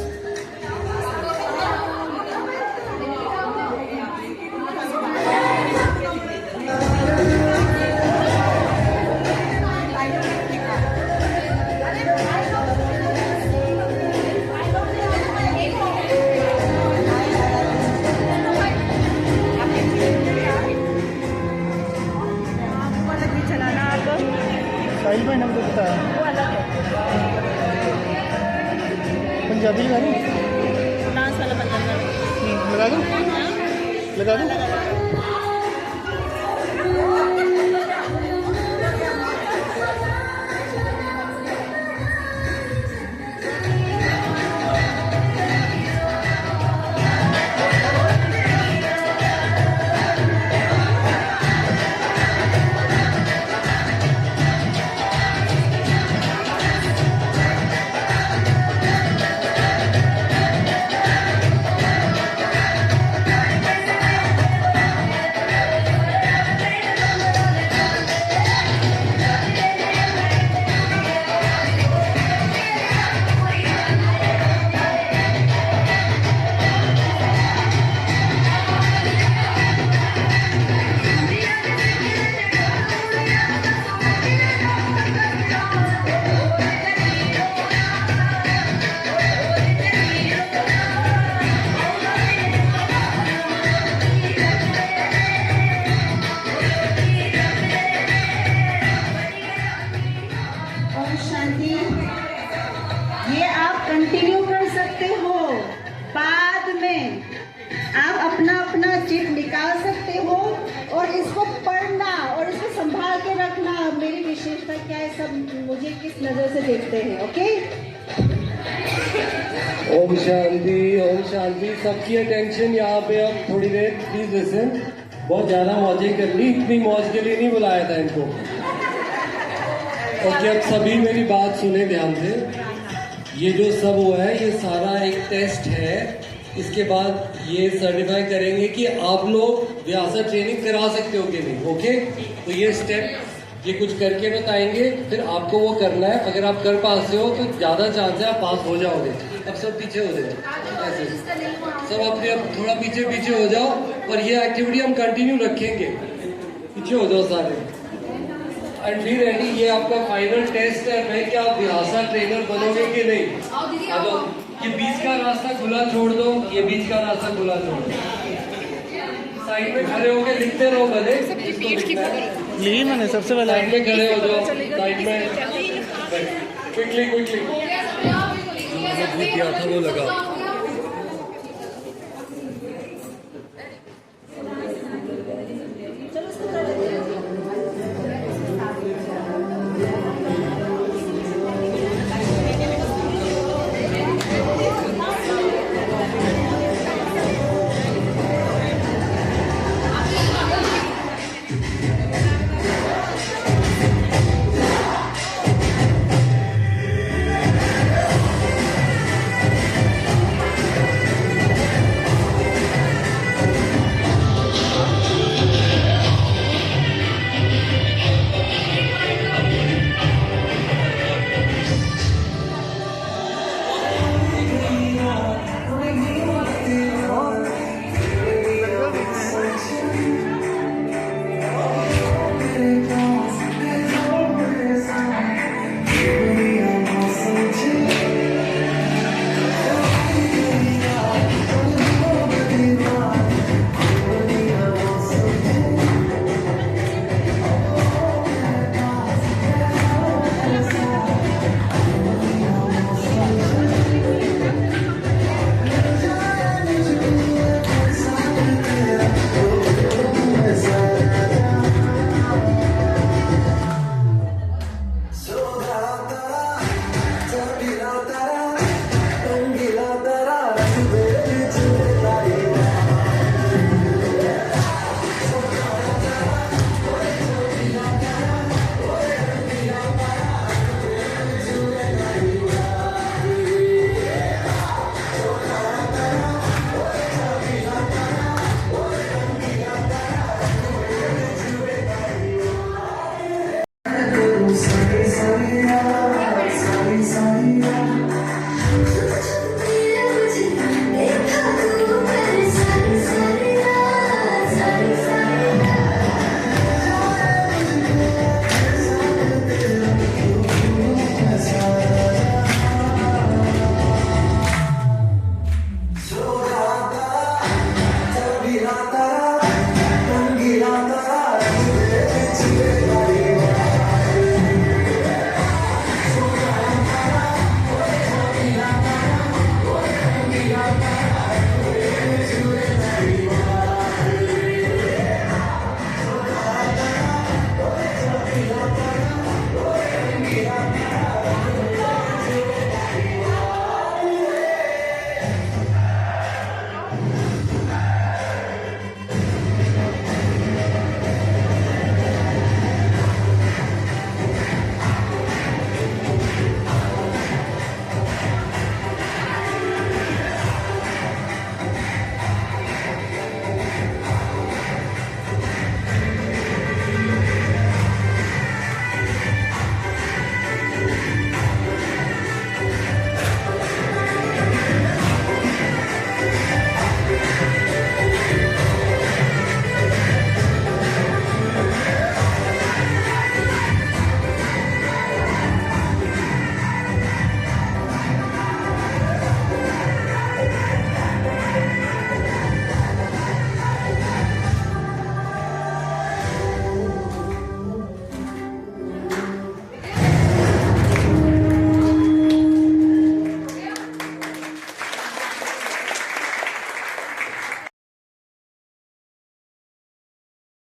Speaker 6: साहिल भाई ने मुझे बताया। पंजाबी लगा दूँ?
Speaker 9: डांस वाला पंजाबी
Speaker 6: लगा दूँ? लगा दूँ?
Speaker 7: ओम शांति। ये आप कंटिन्यू कर सकते हो। बाद में आप अपना अपना चिट निकाल सकते हो और इसको पढ़ना और इसको संभाल के रखना। मेरी विशेषता क्या है, सब मुझे किस नजर से देखते हैं। ओके,
Speaker 2: ओम शांति। सबकी अटेंशन यहाँ पे अब थोड़ी देर प्लीज लिसन। बहुत ज्यादा मौजें करनी, इतनी मौज के लिए नहीं बुलाया था इनको। ओके, अब सभी मेरी बात सुने ध्यान से। ये जो सब हुआ है ये सारा एक टेस्ट है। इसके बाद ये सर्टिफाई करेंगे कि आप लोग व्यासा ट्रेनिंग करा सकते हो कि नहीं। ओके, तो ये स्टेप ये कुछ करके बताएंगे, फिर आपको वो करना है। अगर आप कर पाते हो तो ज्यादा चांस है आप पास हो जाओगे। अब सब पीछे हो जाओ, ऐसे सब अपने अब थोड़ा पीछे हो जाओ। और ये एक्टिविटी हम कंटिन्यू रखेंगे। पीछे हो जाओ सारे। एंड फिर रेडी, ये आपका फाइनल टेस्ट है कि आप व्यासा ट्रेनर बनोगे कि नहीं। अब ये बीच का रास्ता खुला छोड़ दो, ये बीच का रास्ता खुला छोड़ दो। साइड में खड़े होके लिखते रहो भले, जिसको लिखना है।
Speaker 6: यही मैंने सबसे पहले
Speaker 2: साइड में खड़े हो जाओ, साइड में क्विकली जो दिया था वो लगाओ।